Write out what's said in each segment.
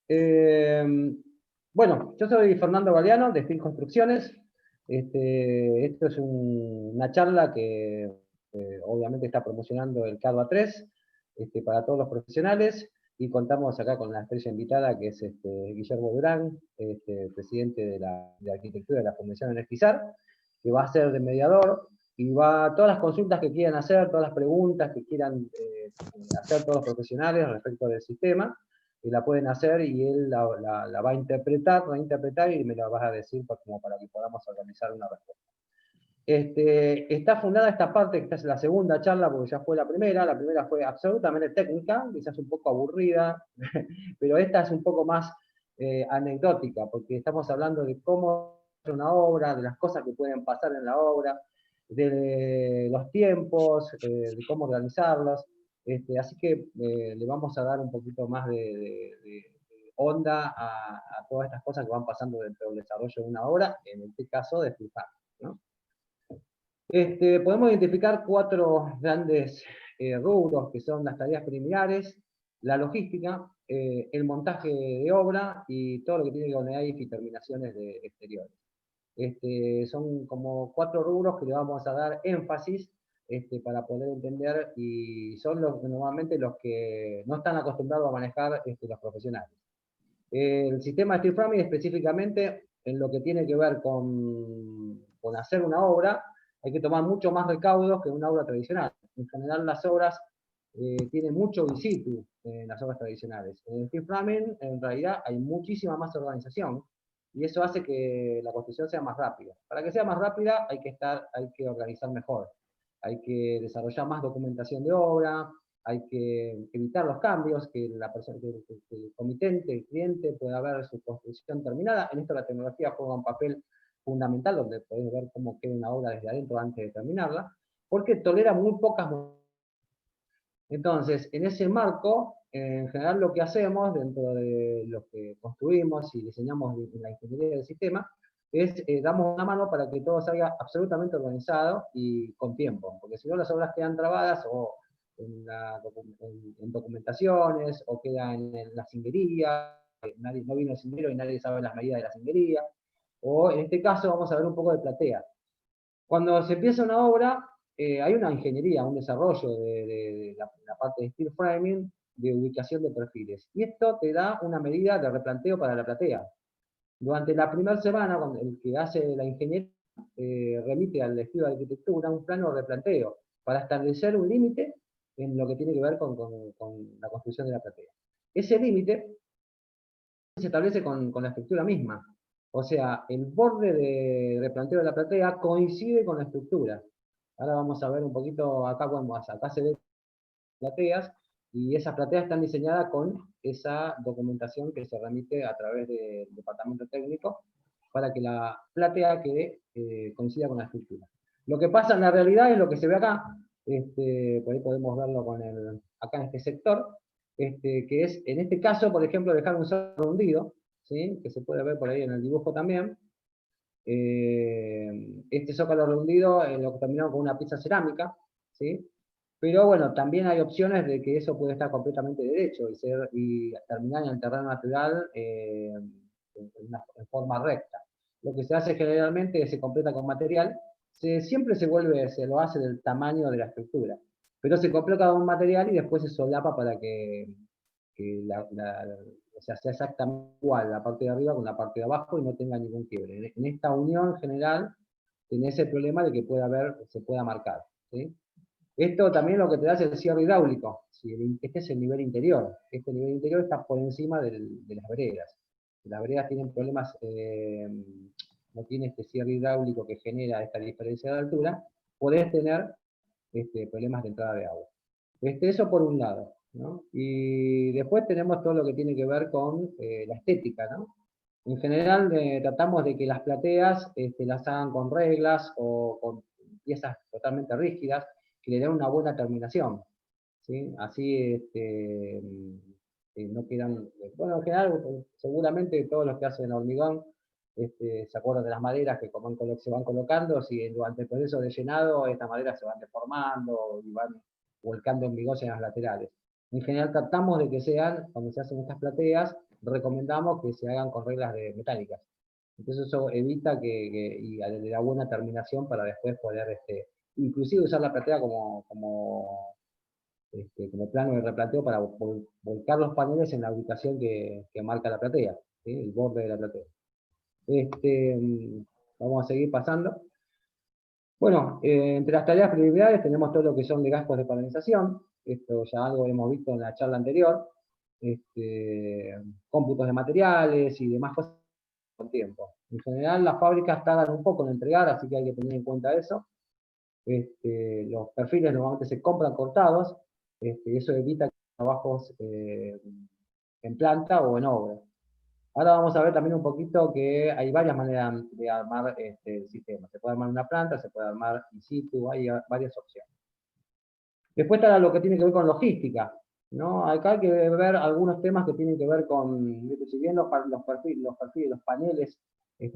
Bueno, yo soy Fernando Galeano, de Steel Construcciones. Esto es una charla que obviamente está promocionando el CADVA 3 para todos los profesionales, y contamos acá con la estrella invitada, que es Guillermo Durán, presidente de Arquitectura de la Fundación Energizar, que va a ser de mediador, y todas las consultas que quieran hacer, todas las preguntas que quieran hacer todos los profesionales respecto del sistema, y la pueden hacer, y él la va a interpretar y me la vas a decir como para que podamos organizar una respuesta. Está fundada esta parte, esta es la segunda charla, porque ya fue la primera fue absolutamente técnica, quizás un poco aburrida, pero esta es un poco más anecdótica, porque estamos hablando de cómo hacer una obra, de las cosas que pueden pasar en la obra, de los tiempos, de cómo organizarlos. Así que le vamos a dar un poquito más de onda a todas estas cosas que van pasando dentro del desarrollo de una obra, en este caso de Flujar, ¿no? Podemos identificar 4 grandes rubros, que son las tareas preliminares, la logística, el montaje de obra y todo lo que tiene que ver con EIF y terminaciones de exteriores. Son como 4 rubros que le vamos a dar énfasis para poder entender, y son normalmente los que no están acostumbrados a manejar los profesionales. El sistema de steel framing, específicamente en lo que tiene que ver con hacer una obra, hay que tomar mucho más recaudos que una obra tradicional. En general, las obras tienen mucho in situ en las obras tradicionales. En el steel framing, en realidad, hay muchísima más organización, y eso hace que la construcción sea más rápida. Para que sea más rápida hay que organizar mejor, hay que desarrollar más documentación de obra, hay que evitar los cambios, que la persona, que el comitente, el cliente pueda ver su construcción terminada. En esto la tecnología juega un papel fundamental, donde podés ver cómo queda una obra desde adentro antes de terminarla, porque tolera muy pocas. Entonces, en ese marco, en general lo que hacemos dentro de lo que construimos y diseñamos en la ingeniería del sistema, es damos una mano para que todo salga absolutamente organizado y con tiempo, porque si no las obras quedan trabadas o en documentaciones, o quedan en la cinguería, no vino el cinguero y nadie sabe las medidas de la cinguería, o en este caso vamos a ver un poco de platea. Cuando se empieza una obra, hay una ingeniería, un desarrollo de la parte de steel framing, de ubicación de perfiles. Y esto te da una medida de replanteo para la platea. Durante la primera semana, cuando el que hace la ingeniería remite al estudio de arquitectura un plano de replanteo para establecer un límite en lo que tiene que ver con la construcción de la platea. Ese límite se establece con la estructura misma. O sea, el borde de replanteo de la platea coincide con la estructura. Ahora vamos a ver un poquito, acá se ven plateas, y esas plateas están diseñadas con esa documentación que se remite a través del departamento técnico, para que la platea coincida con la estructura. Lo que pasa en la realidad es lo que se ve acá, por ahí podemos verlo acá en este sector, que es, en este caso, por ejemplo, dejar un zócalo hundido, ¿sí? Que se puede ver por ahí en el dibujo también. Este zócalo hundido lo terminamos con una pieza cerámica, ¿sí? Pero bueno, también hay opciones de que eso puede estar completamente derecho y terminar en el terreno natural en forma recta. Lo que se hace generalmente se completa con material, siempre se lo hace del tamaño de la estructura, pero se completa con material y después se solapa para que o sea exactamente igual la parte de arriba con la parte de abajo y no tenga ningún quiebre. En esta unión general tenés el problema de que se pueda marcar, ¿sí? Esto también lo que te da es el cierre hidráulico. Este es el nivel interior. Este nivel interior está por encima de las veredas. Si las veredas tienen problemas, no tiene este cierre hidráulico que genera esta diferencia de altura, podés tener problemas de entrada de agua. Eso por un lado, ¿no? Y después tenemos todo lo que tiene que ver con la estética, ¿no? En general tratamos de que las plateas las hagan con reglas o con piezas totalmente rígidas, que le den una buena terminación, ¿sí? Así no quedan. Bueno, en general, seguramente todos los que hacen hormigón se acuerdan de las maderas que se van colocando, si durante el proceso de llenado estas maderas se van deformando y van volcando hormigón en las laterales. En general tratamos de que sean, cuando se hacen estas plateas, recomendamos que se hagan con reglas mecánicas. Entonces eso evita y le da buena terminación para después poder, inclusive usar la platea como plano de replanteo para volcar los paneles en la ubicación que marca la platea, ¿sí? El borde de la platea. Vamos a seguir pasando. Bueno, entre las tareas prioridades tenemos todo lo que son de gastos de panelización. Esto ya algo hemos visto en la charla anterior. Cómputos de materiales y demás cosas con tiempo. En general, las fábricas tardan un poco en entregar, así que hay que tener en cuenta eso. Los perfiles normalmente se compran cortados, eso evita trabajos en planta o en obra. Ahora vamos a ver también un poquito que hay varias maneras de armar el sistema. Se puede armar una planta, se puede armar in situ, hay varias opciones. Después está lo que tiene que ver con logística, ¿no? Acá hay que ver algunos temas que tienen que ver con, si bien los paneles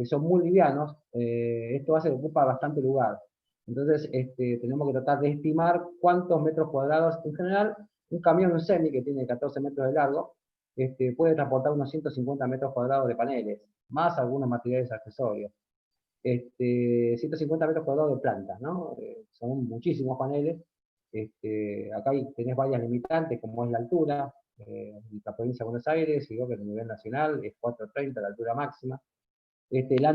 son muy livianos, esto hace que ocupa bastante lugar. Entonces, tenemos que tratar de estimar cuántos metros cuadrados. En general, un camión, un semi, que tiene 14 metros de largo, puede transportar unos 150 metros cuadrados de paneles, más algunos materiales accesorios. 150 metros cuadrados de planta, ¿no? Son muchísimos paneles. Acá tenés varias limitantes, como es la altura. En la provincia de Buenos Aires, digo que a nivel nacional es 4,30 la altura máxima. El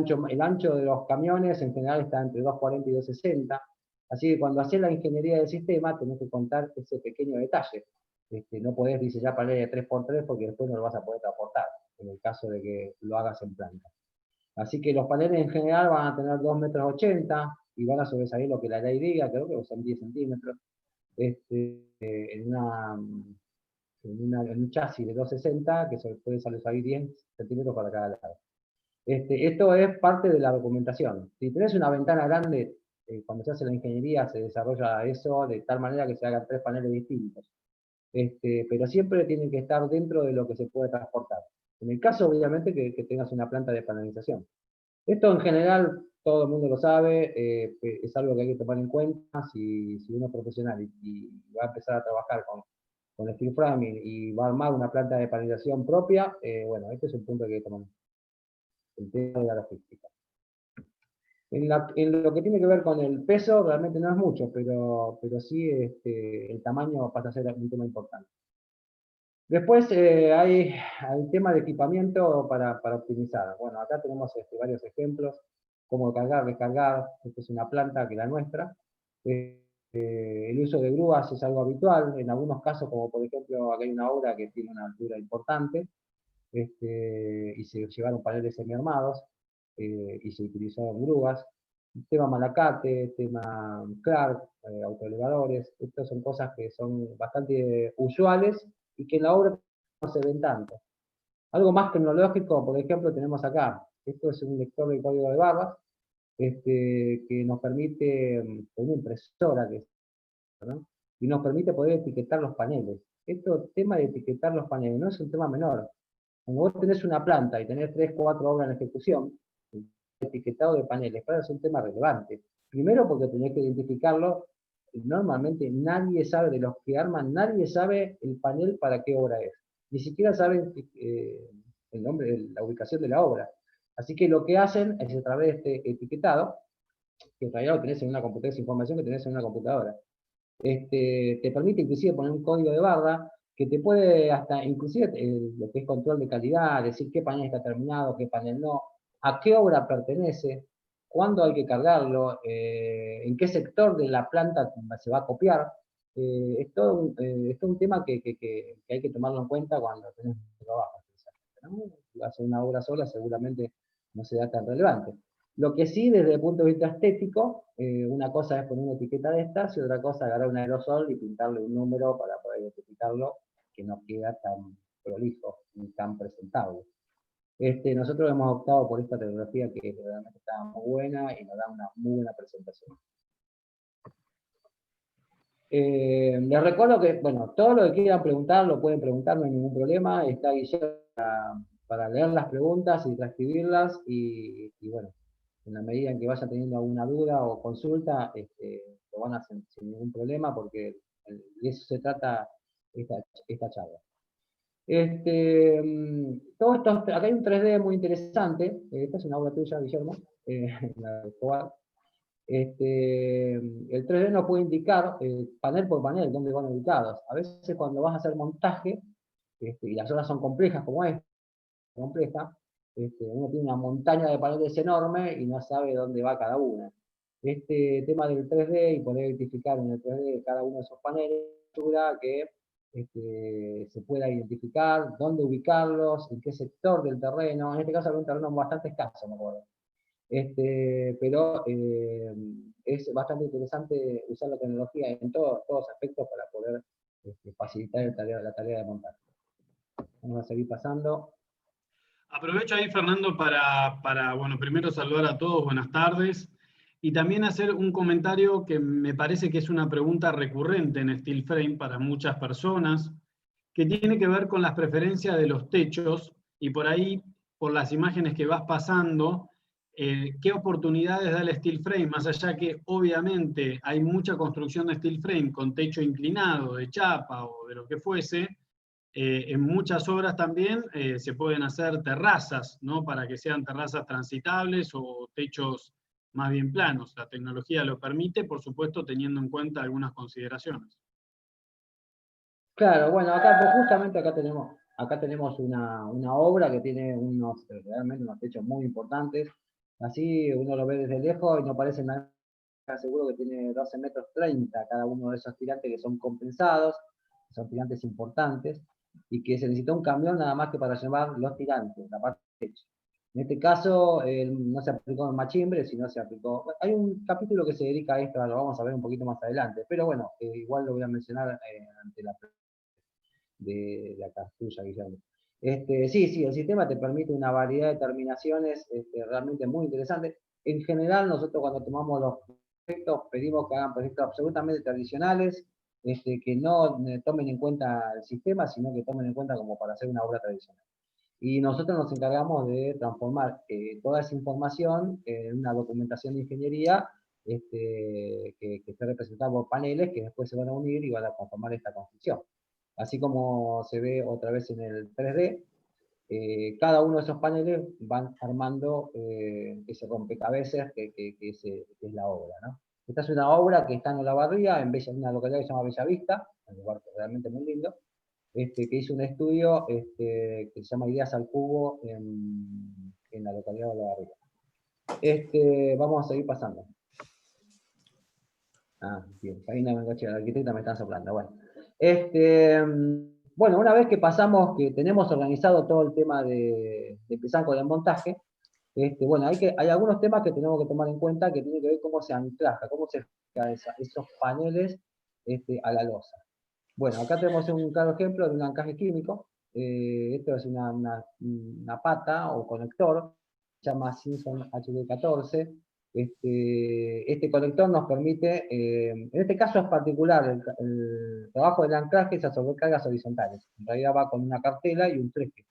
ancho de los camiones en general está entre 2,40 y 2,60. Así que cuando haces la ingeniería del sistema, tenés que contar ese pequeño detalle. No podés diseñar paneles de 3x3 porque después no lo vas a poder transportar, en el caso de que lo hagas en planta. Así que los paneles en general van a tener 2,80 m y van a sobresalir lo que la ley diga, creo que son 10 centímetros, en un chasis de 2,60 que se puede sobresalir 10 centímetros para cada lado. Esto es parte de la documentación. Si tenés una ventana grande, cuando se hace la ingeniería se desarrolla eso de tal manera que se hagan 3 paneles distintos. Pero siempre tienen que estar dentro de lo que se puede transportar. En el caso, obviamente, que tengas una planta de panelización. Esto en general todo el mundo lo sabe, es algo que hay que tomar en cuenta si uno es profesional y va a empezar a trabajar con steel framing y va a armar una planta de panelización propia, bueno, este es un punto que hay que tomar, el tema de la logística. En lo que tiene que ver con el peso, realmente no es mucho, pero sí el tamaño pasa a ser un tema importante. Después hay tema de equipamiento para optimizar. Bueno, acá tenemos varios ejemplos, cómo cargar, descargar. Esta es una planta que es la nuestra. El uso de grúas es algo habitual, en algunos casos, como por ejemplo, acá hay una obra que tiene una altura importante, y se llevaron paneles semiarmados, y se utilizaron grúas. Tema Malacate, tema Clark, autoelevadores, estas son cosas que son bastante usuales y que en la obra no se ven tanto. Algo más tecnológico, por ejemplo, tenemos acá, esto es un lector de código de barras, que nos permite, una impresora, ¿no? Y nos permite poder etiquetar los paneles. Esto, tema de etiquetar los paneles, no es un tema menor. Cuando vos tenés una planta y tenés 3, 4 obras en ejecución, el etiquetado de paneles es un tema relevante. Primero porque tenés que identificarlo. Normalmente nadie sabe, de los que arman, nadie sabe el panel para qué obra es. Ni siquiera saben el nombre, la ubicación de la obra. Así que lo que hacen es a través de este etiquetado, que en realidad lo tenés en una computadora, esa información que tenés en una computadora, te permite inclusive poner un código de barra que te puede hasta, inclusive lo que es control de calidad, decir qué panel está terminado, qué panel no, a qué obra pertenece, cuándo hay que cargarlo, en qué sector de la planta se va a copiar. Es todo un tema que hay que tomarlo en cuenta cuando tenés un trabajo. ¿No? Si vas a hacer una obra sola seguramente no será tan relevante. Lo que sí, desde el punto de vista estético, una cosa es poner una etiqueta de estas y otra cosa es agarrar un aerosol y pintarle un número para poder identificarlo, que no queda tan prolijo ni tan presentable. Nosotros hemos optado por esta tecnología que realmente está muy buena y nos da una muy buena presentación. Les recuerdo que, bueno, todo lo que quieran preguntar, lo pueden preguntar, no hay ningún problema. Está Guillermo para leer las preguntas y transcribirlas y bueno, en la medida en que vayan teniendo alguna duda o consulta, lo van a hacer sin ningún problema porque de eso se trata esta charla. Todo esto, acá hay un 3D muy interesante. Esta es una obra tuya, Guillermo, la de Escobar. El 3D nos puede indicar panel por panel dónde van ubicados. A veces cuando vas a hacer montaje, y las obras son complejas como esta, compleja, uno tiene una montaña de paneles enorme y no sabe dónde va cada una. Este tema del 3D y poder identificar en el 3D cada uno de esos paneles ayuda a que se pueda identificar dónde ubicarlos, en qué sector del terreno. En este caso, hay un terreno bastante escaso, me acuerdo. Pero es bastante interesante usar la tecnología en todos los aspectos para poder facilitar la tarea de montaje. Vamos a seguir pasando. Aprovecho ahí, Fernando, bueno, primero saludar a todos, buenas tardes, y también hacer un comentario que me parece que es una pregunta recurrente en Steel Frame para muchas personas, que tiene que ver con las preferencias de los techos, y por ahí, por las imágenes que vas pasando, qué oportunidades da el Steel Frame, más allá que obviamente hay mucha construcción de Steel Frame con techo inclinado, de chapa o de lo que fuese. En muchas obras también se pueden hacer terrazas, ¿no? Para que sean terrazas transitables o techos más bien planos. La tecnología lo permite, por supuesto, teniendo en cuenta algunas consideraciones. Claro, bueno, acá pues, justamente acá tenemos una obra que tiene realmente unos techos muy importantes. Así uno lo ve desde lejos y no parece nada, seguro que tiene 12 metros 30 cada uno de esos tirantes que son compensados, son tirantes importantes, y que se necesita un camión nada más que para llevar los tirantes, la parte del techo. En este caso no se aplicó en machimbre, sino se aplicó... Hay un capítulo que se dedica a esto, lo vamos a ver un poquito más adelante, pero bueno, igual lo voy a mencionar ante de acá, tuya, Guillermo. Sí, el sistema te permite una variedad de terminaciones realmente muy interesantes. En general, nosotros cuando tomamos los proyectos, pedimos que hagan proyectos absolutamente tradicionales, que no tomen en cuenta el sistema, sino que tomen en cuenta como para hacer una obra tradicional. Y nosotros nos encargamos de transformar toda esa información en una documentación de ingeniería que esté representada por paneles que después se van a unir y van a conformar esta construcción. Así como se ve otra vez en el 3D, cada uno de esos paneles van armando ese rompecabezas que es la obra, ¿no? Esta es una obra que está en Olavarría, en una localidad que se llama Bellavista, un lugar realmente muy lindo, que hizo un estudio que se llama Ideas al Cubo en la localidad de Olavarría. Vamos a seguir pasando. Ah, bien, ahí no me enganché, la arquitecta me están soplando, bueno. Bueno, una vez que pasamos, que tenemos organizado todo el tema de empezar con el montaje, bueno, hay algunos temas que tenemos que tomar en cuenta que tienen que ver cómo se anclaja, cómo se fija esos paneles a la losa. Bueno, acá tenemos un claro ejemplo de un anclaje químico. Esto es una pata o conector, se llama Simpson HD14. Este conector nos permite, en este caso es particular, el trabajo del anclaje es a sobrecargas horizontales. En realidad va con una cartela y un treje,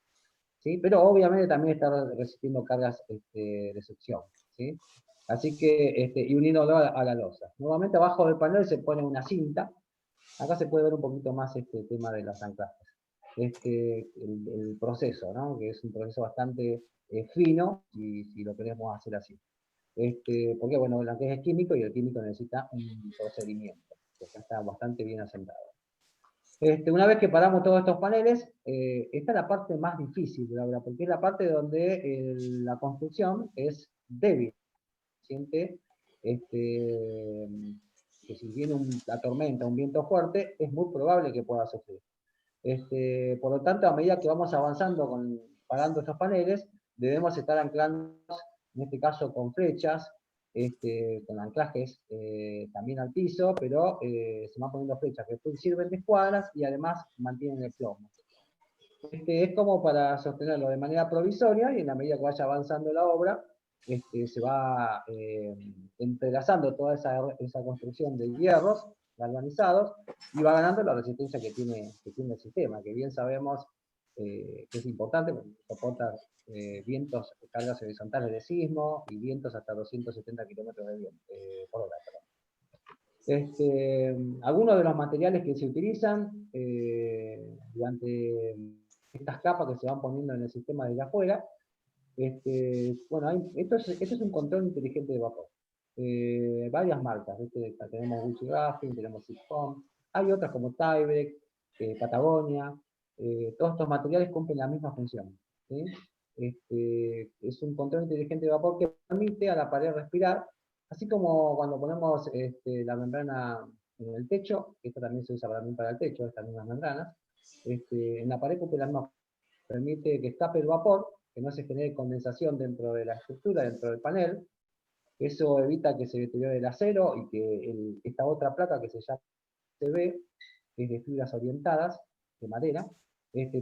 ¿sí? Pero obviamente también está resistiendo cargas de succión, ¿sí? Así que, y uniéndolo a la losa. Nuevamente abajo del panel se pone una cinta. Acá se puede ver un poquito más este tema de las anclajes. El proceso, ¿no? Que es un proceso bastante fino, si lo queremos hacer así. Porque, bueno, el anclaje es químico y el químico necesita un procedimiento, que acá está bastante bien asentado. Una vez que paramos todos estos paneles, está la parte más difícil de la obra, porque es la parte donde la construcción es débil. Siente que si viene la tormenta, un viento fuerte, es muy probable que pueda sufrir. Por lo tanto, a medida que vamos avanzando parando estos paneles, debemos estar anclando, en este caso con flechas, con anclajes también al piso, pero se van poniendo flechas que sirven de escuadras y además mantienen el plomo. Es como para sostenerlo de manera provisoria y en la medida que vaya avanzando la obra, se va entrelazando toda esa construcción de hierros galvanizados y va ganando la resistencia que tiene el sistema, que bien sabemos que es importante porque soporta vientos, cargas horizontales de sismo y vientos hasta 270 kilómetros por hora. Algunos de los materiales que se utilizan durante estas capas que se van poniendo en el sistema desde afuera. Bueno, esto es un control inteligente de vapor. Varias marcas, ¿viste? Tenemos Gucci Graphene, tenemos Sitcom, hay otras como Tyvek, Patagonia, todos estos materiales cumplen la misma función, ¿sí? Es un control inteligente de vapor que permite a la pared respirar, así como cuando ponemos la membrana en el techo, esto también se usa también para el techo, estas mismas membranas, en la pared cumple la misma función, permite que escape el vapor, que no se genere condensación dentro de la estructura, dentro del panel. Eso evita que se deteriore el acero y que esta otra placa que se llama PCB, que es de fibras orientadas, de madera,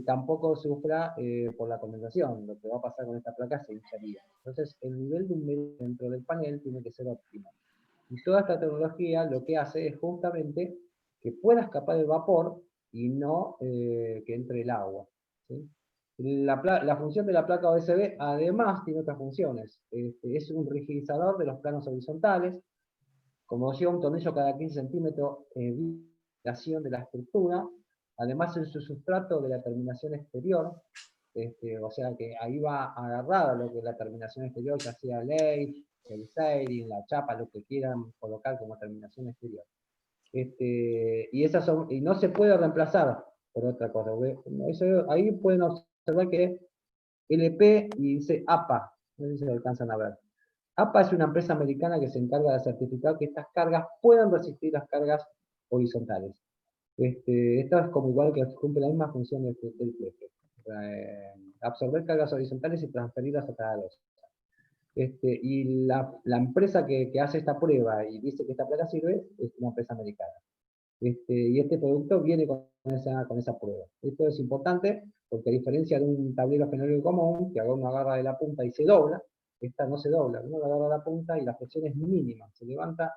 tampoco sufra por la condensación. Lo que va a pasar con esta placa se hincharía. Entonces, el nivel de humedad dentro del panel tiene que ser óptimo. Y toda esta tecnología lo que hace es justamente que pueda escapar el vapor y no que entre el agua, ¿sí? La función de la placa OSB además tiene otras funciones. Es un rigidizador de los planos horizontales, como lleva un tornillo cada 15 centímetros, de la estructura, además es su sustrato de la terminación exterior, o sea que ahí va agarrada lo que es la terminación exterior, ya sea ley, el siding, la chapa, lo que quieran colocar como terminación exterior. Y no se puede reemplazar por otra cosa. Ahí pueden observar que LP y dice APA, no sé si lo alcanzan a ver. APA es una empresa americana que se encarga de certificar que estas cargas puedan resistir las cargas horizontales. Esta es como igual que cumple la misma función del fleje. Absorber cargas horizontales y transferirlas a cada losa. Y la empresa que hace esta prueba y dice que esta placa sirve es una empresa americana. Y este producto viene con esa prueba. Esto es importante porque a diferencia de un tablero fenólico común, que uno agarra de la punta y se dobla, esta no se dobla, uno la agarra de la punta y la presión es mínima, se levanta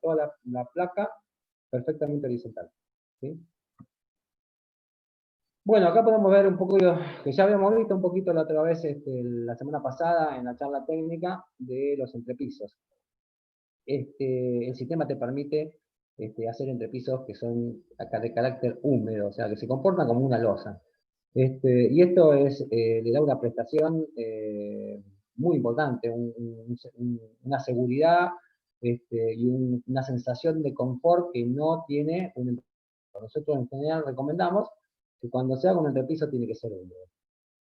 toda la placa perfectamente horizontal, ¿sí? Bueno, acá podemos ver un poco, que ya habíamos visto un poquito la otra vez, la semana pasada, en la charla técnica de los entrepisos. El sistema te permite hacer entrepisos que son de carácter húmedo, o sea, que se comportan como una losa. Y esto le da una prestación muy importante, una seguridad y una sensación de confort que no tiene un entrepiso. Nosotros en general recomendamos que cuando se haga un entrepiso tiene que ser húmedo.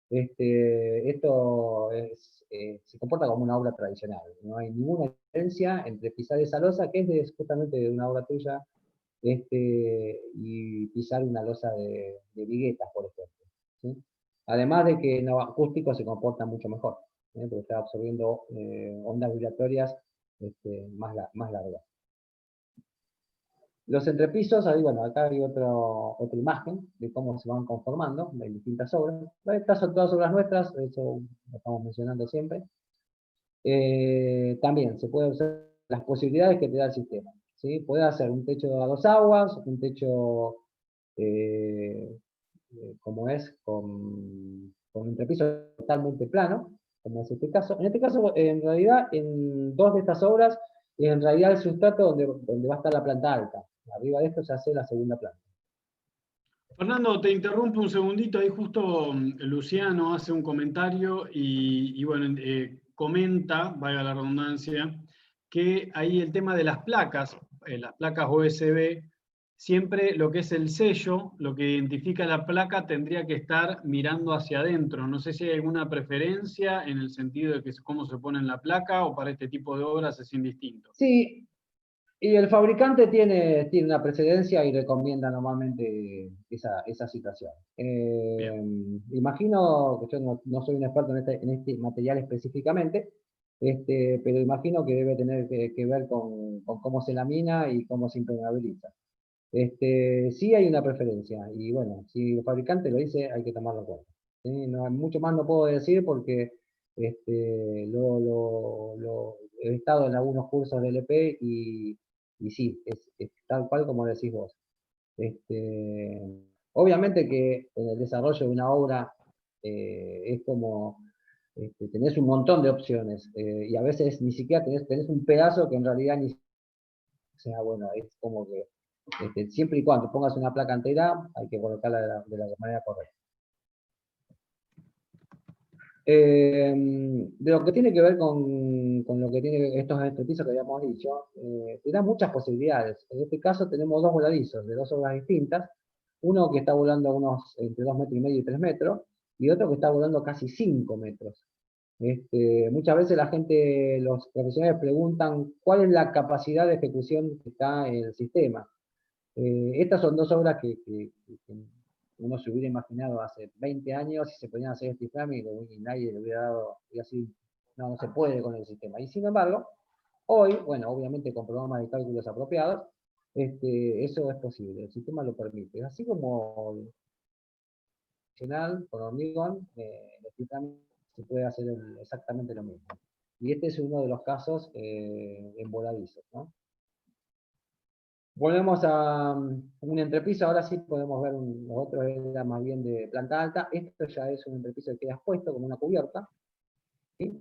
Esto se comporta como una obra tradicional. No hay ninguna diferencia entre pisar esa losa, que es justamente de una obra tuya, y pisar una losa de viguetas, por ejemplo, ¿sí? Además de que en lo acústico se comporta mucho mejor, porque está absorbiendo ondas vibratorias más largas. Los entrepisos, ahí, bueno, acá hay otra imagen de cómo se van conformando en distintas obras. Estas son todas obras nuestras, eso lo estamos mencionando siempre. También se puede usar las posibilidades que te da el sistema, ¿sí? Puede hacer un techo a dos aguas, un techo como es, con un entrepiso totalmente plano, como es este caso. En este caso, en realidad, en dos de estas obras, en realidad el sustrato donde va a estar la planta alta. Arriba de esto se hace la segunda planta. Fernando, te interrumpo un segundito, ahí justo Luciano hace un comentario y bueno, comenta, valga la redundancia, que ahí el tema de las placas OSB, siempre lo que es el sello, lo que identifica la placa tendría que estar mirando hacia adentro. No sé si hay alguna preferencia en el sentido de que cómo se pone en la placa o para este tipo de obras es indistinto. Sí, y el fabricante tiene una precedencia y recomienda normalmente esa situación. Imagino, que yo no soy un experto en este material específicamente, pero imagino que debe tener que ver con cómo se lamina y cómo se impermeabiliza. Sí hay una preferencia, y bueno, si el fabricante lo dice, hay que tomarlo en cuenta. ¿Sí? Mucho más no puedo decir porque he estado en algunos cursos de LP y sí, es tal cual como decís vos. Obviamente que en el desarrollo de una obra es como tenés un montón de opciones y a veces ni siquiera tenés un pedazo que en realidad ni sea bueno, es como que siempre y cuando pongas una placa entera hay que colocarla de la manera correcta. De lo que tiene que ver con lo que tiene estos entrepisos que habíamos dicho, te da muchas posibilidades. En este caso tenemos dos voladizos de dos obras distintas, uno que está volando entre 2,5 metros y 3 metros, y otro que está volando casi 5 metros. Muchas veces la gente, los profesionales preguntan cuál es la capacidad de ejecución que está en el sistema. Estas son dos obras que uno se hubiera imaginado hace 20 años si se podían hacer este examen y nadie le hubiera dado, y así, no se puede con el sistema. Y sin embargo, hoy, bueno, obviamente con programas de cálculos apropiados, eso es posible, el sistema lo permite. Así como con hormigón, el sistema se puede hacer exactamente lo mismo. Y este es uno de los casos en voladizos, ¿no? Volvemos a un entrepiso, ahora sí podemos ver, los otros era más bien de planta alta, esto ya es un entrepiso que queda expuesto como una cubierta. ¿Sí?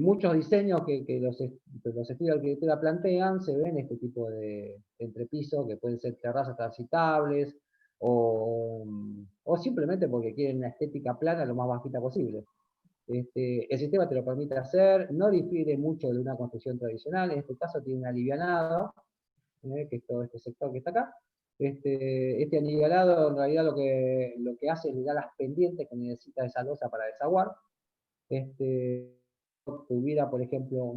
Muchos diseños que los estudios de arquitectura plantean se ven este tipo de entrepiso, que pueden ser terrazas transitables, o simplemente porque quieren una estética plana lo más bajita posible. El sistema te lo permite hacer, no difiere mucho de una construcción tradicional, en este caso tiene un alivianado, que es todo este sector que está acá. Este anivelado en realidad lo que hace es le da las pendientes que necesita esa losa para desaguar. Tuviera, por ejemplo,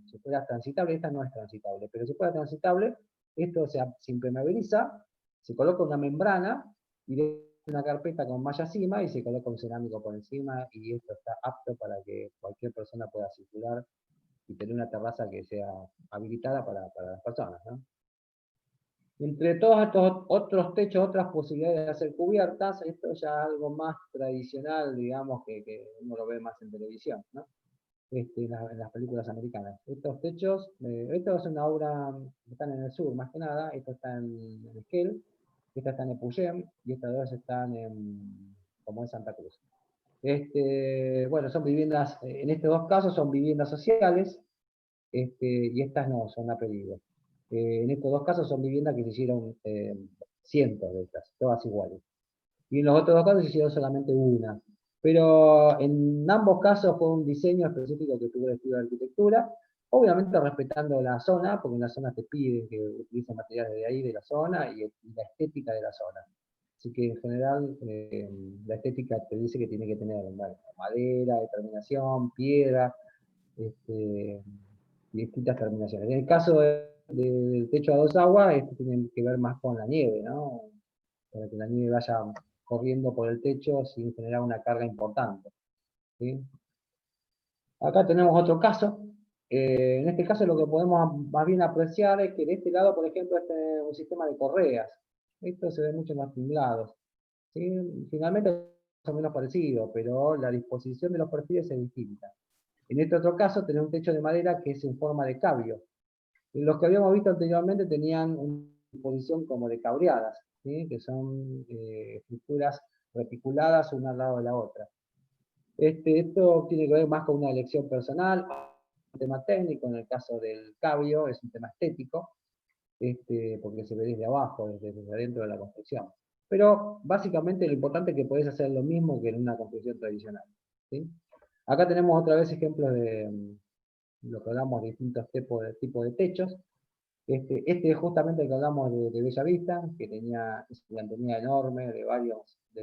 si fuera transitable, esta no es transitable, pero si fuera transitable, esto se impermeabiliza, se coloca una membrana y de una carpeta con malla encima y se coloca un cerámico por encima y esto está apto para que cualquier persona pueda circular y tener una terraza que sea habilitada para las personas, ¿no? Entre todos estos otros techos, otras posibilidades de hacer cubiertas, esto ya es algo más tradicional, digamos, que uno lo ve más en televisión, ¿no? En las películas americanas. Estos techos, esto es una obra, están en el sur más que nada, esto está en Esquel, esta está en Epuyén, y estas dos están como en Santa Cruz. Bueno, son viviendas, en estos dos casos son viviendas sociales, y estas no, son a pedido. En estos dos casos son viviendas que se hicieron cientos de estas, todas iguales. Y en los otros dos casos se hicieron solamente una. Pero en ambos casos fue un diseño específico que tuvo el estudio de arquitectura, obviamente respetando la zona, porque en la zona te piden que utilicen materiales de ahí, de la zona, y la estética de la zona. Así que en general la estética te dice que tiene que tener madera, determinación, piedra, distintas terminaciones. En el caso del techo a dos aguas, esto tiene que ver más con la nieve, ¿no? Para que la nieve vaya corriendo por el techo sin generar una carga importante. ¿Sí? Acá tenemos otro caso. En este caso lo que podemos más bien apreciar es que de este lado, por ejemplo, este es un sistema de correas. Esto se ve mucho en los tinglados. ¿Sí? Finalmente es más o menos parecido, pero la disposición de los perfiles es distinta. En este otro caso tenemos un techo de madera que es en forma de cabrio. Los que habíamos visto anteriormente tenían una disposición como de cabreadas, ¿sí? Que son estructuras reticuladas una al lado de la otra. Esto tiene que ver más con una elección personal, un tema técnico, en el caso del cabrio es un tema estético, porque se ve desde abajo, desde adentro de la construcción. Pero básicamente lo importante es que podés hacer lo mismo que en una construcción tradicional. ¿Sí? Acá tenemos otra vez ejemplos de lo que hablamos de distintos tipos de techos. Este es justamente el que hablamos de Bella Vista, que tenía una antenna enorme de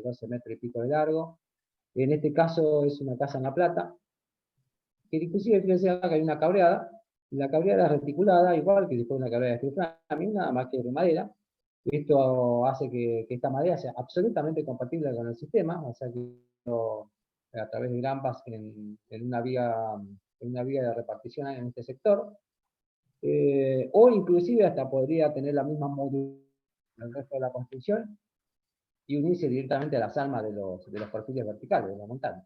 12 metros y pico de largo. En este caso es una casa en La Plata, que inclusive fíjense acá que hay una cabreada, y la cabreada es reticulada, igual que después una cabreada de steel nada más que de madera. Esto hace que esta madera sea absolutamente compatible con el sistema, o sea que a través de grampas en una vía de repartición en este sector, o inclusive hasta podría tener la misma modularidad del resto de la construcción y unirse directamente a las almas de los perfiles verticales de la montaña.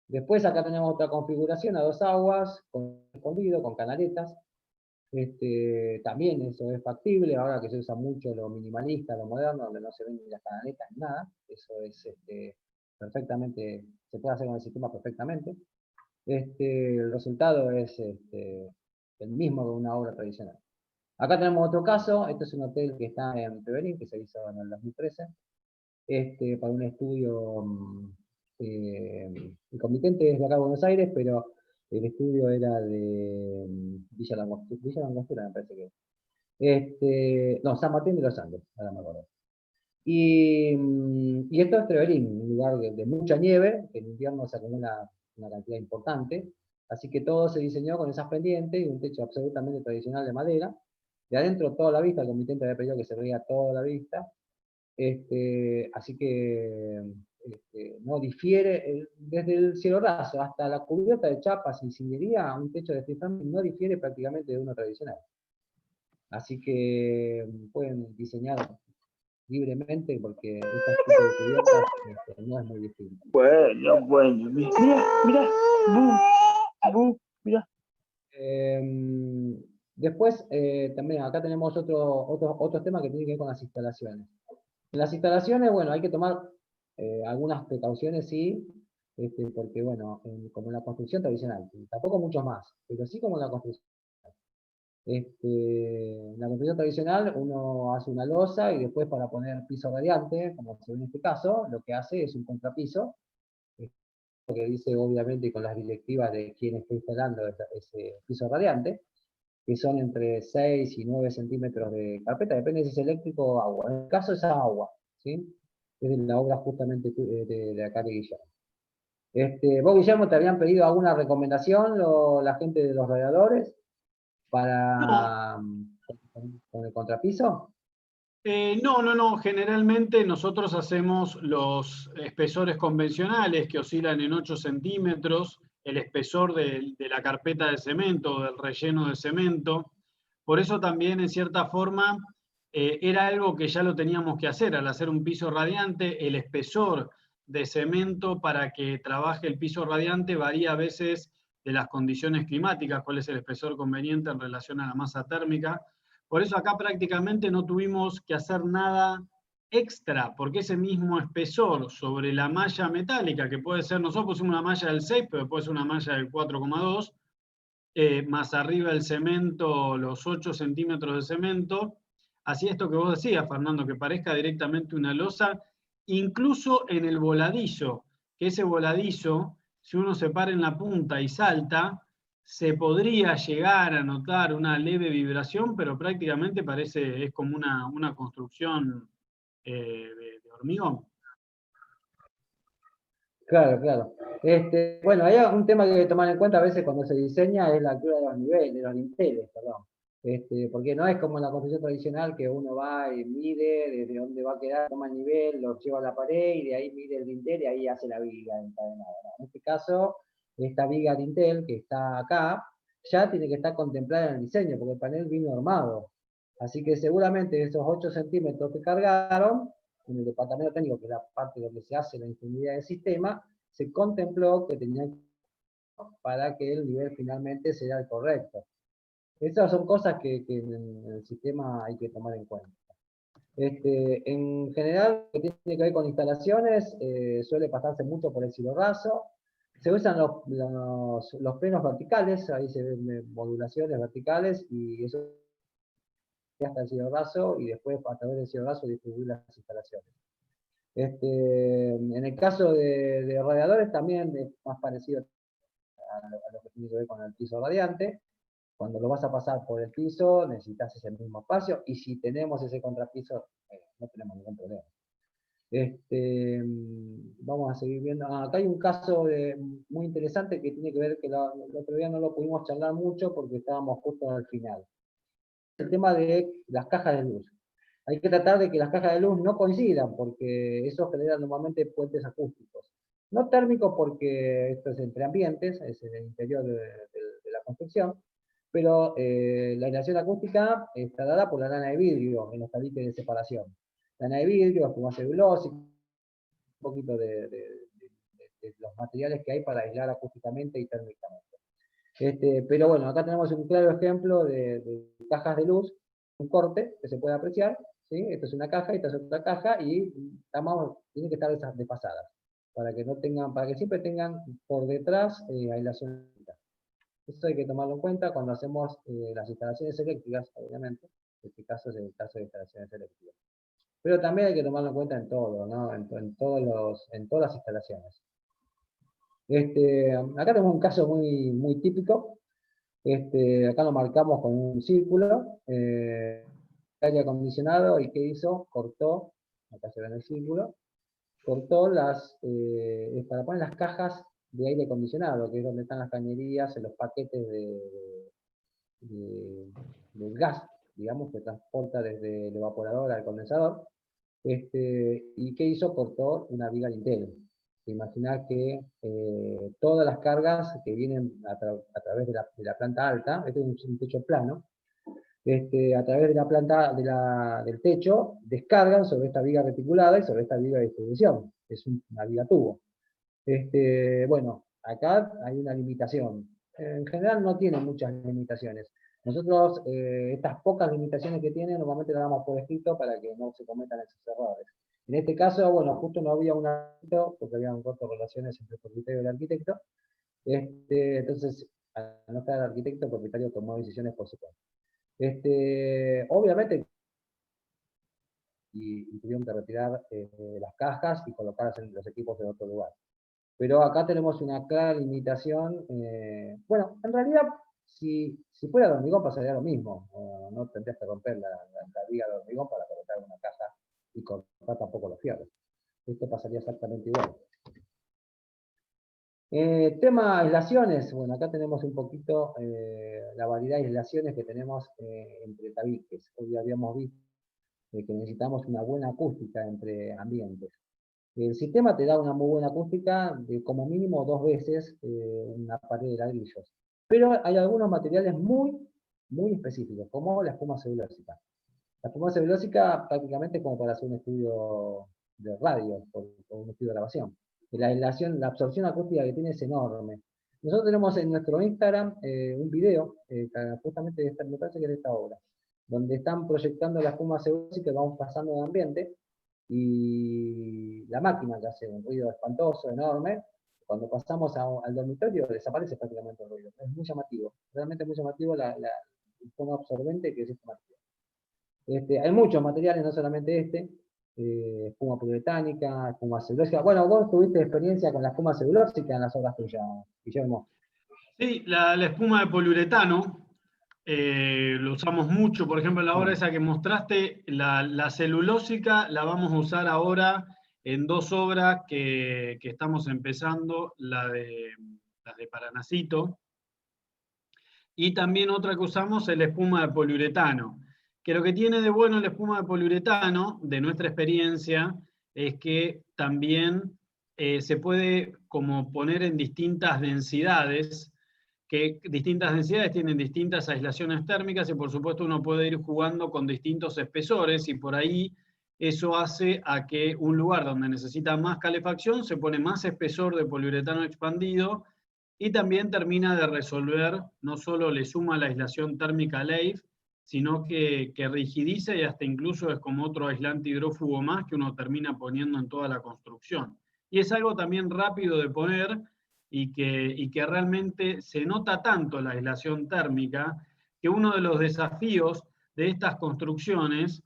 Después acá tenemos otra configuración a dos aguas, con escondido, con canaletas. También eso es factible, ahora que se usa mucho lo minimalista, lo moderno, donde no se ven ni las canaletas ni nada. Eso es perfectamente, se puede hacer con el sistema perfectamente. El resultado es el mismo que una obra tradicional. Acá tenemos otro caso, este es un hotel que está en Peverín, que se hizo en el 2013, para un estudio comitente es de acá de Buenos Aires, pero el estudio era de Villa Langostura, me parece que no, San Martín de los Andes, ahora me acuerdo. Y esto es Treverín, un lugar de mucha nieve, que en invierno se acumula una cantidad importante, así que todo se diseñó con esas pendientes y un techo absolutamente tradicional de madera. De adentro toda la vista, el comitente había pedido que se veía toda la vista, así que no difiere, desde el cielo raso hasta la cubierta de chapas y sillería, un techo de steel framing no difiere prácticamente de uno tradicional. Así que pueden diseñar libremente porque estos tipos de cubiertas no es muy distinto. Bueno, mira, mira. Después, también acá tenemos otros temas que tienen que ver con las instalaciones. En las instalaciones, bueno, hay que tomar algunas precauciones, sí, porque, bueno, como en la construcción tradicional, tampoco mucho más, pero sí como en la construcción. En la construcción tradicional uno hace una losa y después para poner piso radiante, como se ve en este caso, lo que hace es un contrapiso, lo que dice obviamente con las directivas de quién está instalando ese piso radiante, que son entre 6 y 9 centímetros de carpeta, depende si es eléctrico o agua. En el caso es agua, ¿sí? Es de la obra justamente de acá de Guillermo. ¿Vos, Guillermo, te habían pedido alguna recomendación la gente de los radiadores No, para con el contrapiso? no. Generalmente nosotros hacemos los espesores convencionales que oscilan en 8 centímetros, el espesor de la carpeta de cemento, del relleno de cemento. Por eso también, en cierta forma, era algo que ya lo teníamos que hacer. Al hacer un piso radiante, el espesor de cemento para que trabaje el piso radiante varía a veces de las condiciones climáticas, cuál es el espesor conveniente en relación a la masa térmica. Por eso acá prácticamente no tuvimos que hacer nada extra, porque ese mismo espesor sobre la malla metálica, que puede ser, nosotros pusimos una malla del 6, pero puede ser una malla del 4,2, más arriba el cemento, los 8 centímetros de cemento, así esto que vos decías, Fernando, que parezca directamente una losa, incluso en el voladizo, que ese voladizo, si uno se para en la punta y salta, se podría llegar a notar una leve vibración, pero prácticamente parece, es como una construcción de hormigón. Claro, claro. Bueno, hay un tema que hay que tomar en cuenta a veces cuando se diseña es la altura de los niveles, de los dinteles, perdón. Porque no es como en la construcción tradicional que uno va y mide desde dónde va a quedar, toma el nivel, lo lleva a la pared y de ahí mide el dintel y ahí hace la viga encadenada. En este caso, esta viga dintel que está acá ya tiene que estar contemplada en el diseño porque el panel vino armado. Así que seguramente esos 8 centímetros que cargaron en el departamento técnico, que es la parte donde se hace la ingeniería del sistema, se contempló que tenía para que el nivel finalmente sea el correcto. Esas son cosas que en el sistema hay que tomar en cuenta. En general, lo que tiene que ver con instalaciones, suele pasarse mucho por el cielo raso. Se usan los plenos verticales, ahí se ven modulaciones verticales, y eso hasta el cielo raso, y después a través del cielo raso distribuir las instalaciones. En el caso de radiadores también es más parecido a lo que tiene que ver con el piso radiante. Cuando lo vas a pasar por el piso necesitas ese mismo espacio y si tenemos ese contrapiso no tenemos ningún problema. Vamos a seguir viendo. Acá hay un caso muy interesante que tiene que ver que el otro día no lo pudimos charlar mucho porque estábamos justo al final. El tema de las cajas de luz. Hay que tratar de que las cajas de luz no coincidan, porque eso genera normalmente puentes acústicos. No térmicos porque esto es entre ambientes, es en el interior de la construcción, pero la aislación acústica está dada por la lana de vidrio en los tabiques de separación. Lana de vidrio, espuma celulosa, un poquito de los materiales que hay para aislar acústicamente y térmicamente. Pero bueno, acá tenemos un claro ejemplo de cajas de luz, un corte que se puede apreciar, ¿sí? Esta es una caja, esta es otra caja, y tienen que estar desfasadas, para que no tengan, para que siempre tengan por detrás aislación. Eso hay que tomarlo en cuenta cuando hacemos las instalaciones eléctricas, obviamente. En este caso es el caso de instalaciones eléctricas. Pero también hay que tomarlo en cuenta en todo, ¿no? En todas las instalaciones. Acá tenemos un caso muy típico. Acá lo marcamos con un círculo, aire acondicionado, y ¿qué hizo? Cortó, acá se ve en el círculo, cortó para poner las cajas de aire acondicionado, que es donde están las cañerías, en los paquetes del gas, digamos, que transporta desde el evaporador al condensador. ¿Y qué hizo? Cortó una viga de Intel. Imaginar que todas las cargas que vienen a través de la planta alta, este es un techo plano, a través de la planta del techo, descargan sobre esta viga reticulada y sobre esta viga de distribución, que es una viga tubo. Bueno, acá hay una limitación. En general no tiene muchas limitaciones. Nosotros, estas pocas limitaciones que tiene, normalmente las damos por escrito para que no se cometan esos errores. En este caso, bueno, justo no había un arquitecto, porque había un corto de relaciones entre el propietario y el arquitecto. Entonces, al no estar el arquitecto, el propietario tomó decisiones por su cuenta. Obviamente, y tuvieron que retirar las cajas y colocar los equipos en otro lugar. Pero acá tenemos una clara limitación. Bueno, en realidad, si fuera de hormigón pasaría lo mismo. No tendrías que romper la viga de hormigón para colocar una caja y cortar tampoco los fierros. Esto pasaría exactamente igual. Tema aislaciones. Bueno, acá tenemos un poquito la variedad de aislaciones que tenemos entre tabiques. Hoy habíamos visto que necesitamos una buena acústica entre ambientes. El sistema te da una muy buena acústica de como mínimo 2 veces una pared de ladrillos. Pero hay algunos materiales muy específicos, como la espuma celulósica. La espuma celulósica prácticamente es como para hacer un estudio de radio o un estudio de grabación. La absorción acústica que tiene es enorme. Nosotros tenemos en nuestro Instagram un video, justamente me parece que es de esta obra, donde están proyectando la espuma celulósica que vamos pasando de ambiente, y la máquina que hace un ruido espantoso, enorme. Cuando pasamos al dormitorio desaparece prácticamente el ruido. Es muy llamativo, realmente muy llamativo el tono absorbente que es este material. Hay muchos materiales, no solamente espuma poliuretánica, espuma celulósica. Bueno, vos tuviste experiencia con la espuma celulósica en las obras tuyas, Guillermo. Sí, la espuma de poliuretano, lo usamos mucho. Por ejemplo, en la obra esa que mostraste, la celulósica la vamos a usar ahora en 2 obras que estamos empezando, las de Paranacito, y también otra que usamos es la espuma de poliuretano, que lo que tiene de bueno la espuma de poliuretano, de nuestra experiencia, es que también se puede como poner en distintas densidades, que distintas densidades tienen distintas aislaciones térmicas, y por supuesto uno puede ir jugando con distintos espesores, y por ahí eso hace a que un lugar donde necesita más calefacción se pone más espesor de poliuretano expandido, y también termina de resolver, no solo le suma la aislación térmica a LEIF, sino que rigidiza, y hasta incluso es como otro aislante hidrófugo más que uno termina poniendo en toda la construcción. Y es algo también rápido de poner, y que realmente se nota tanto la aislación térmica, que uno de los desafíos de estas construcciones,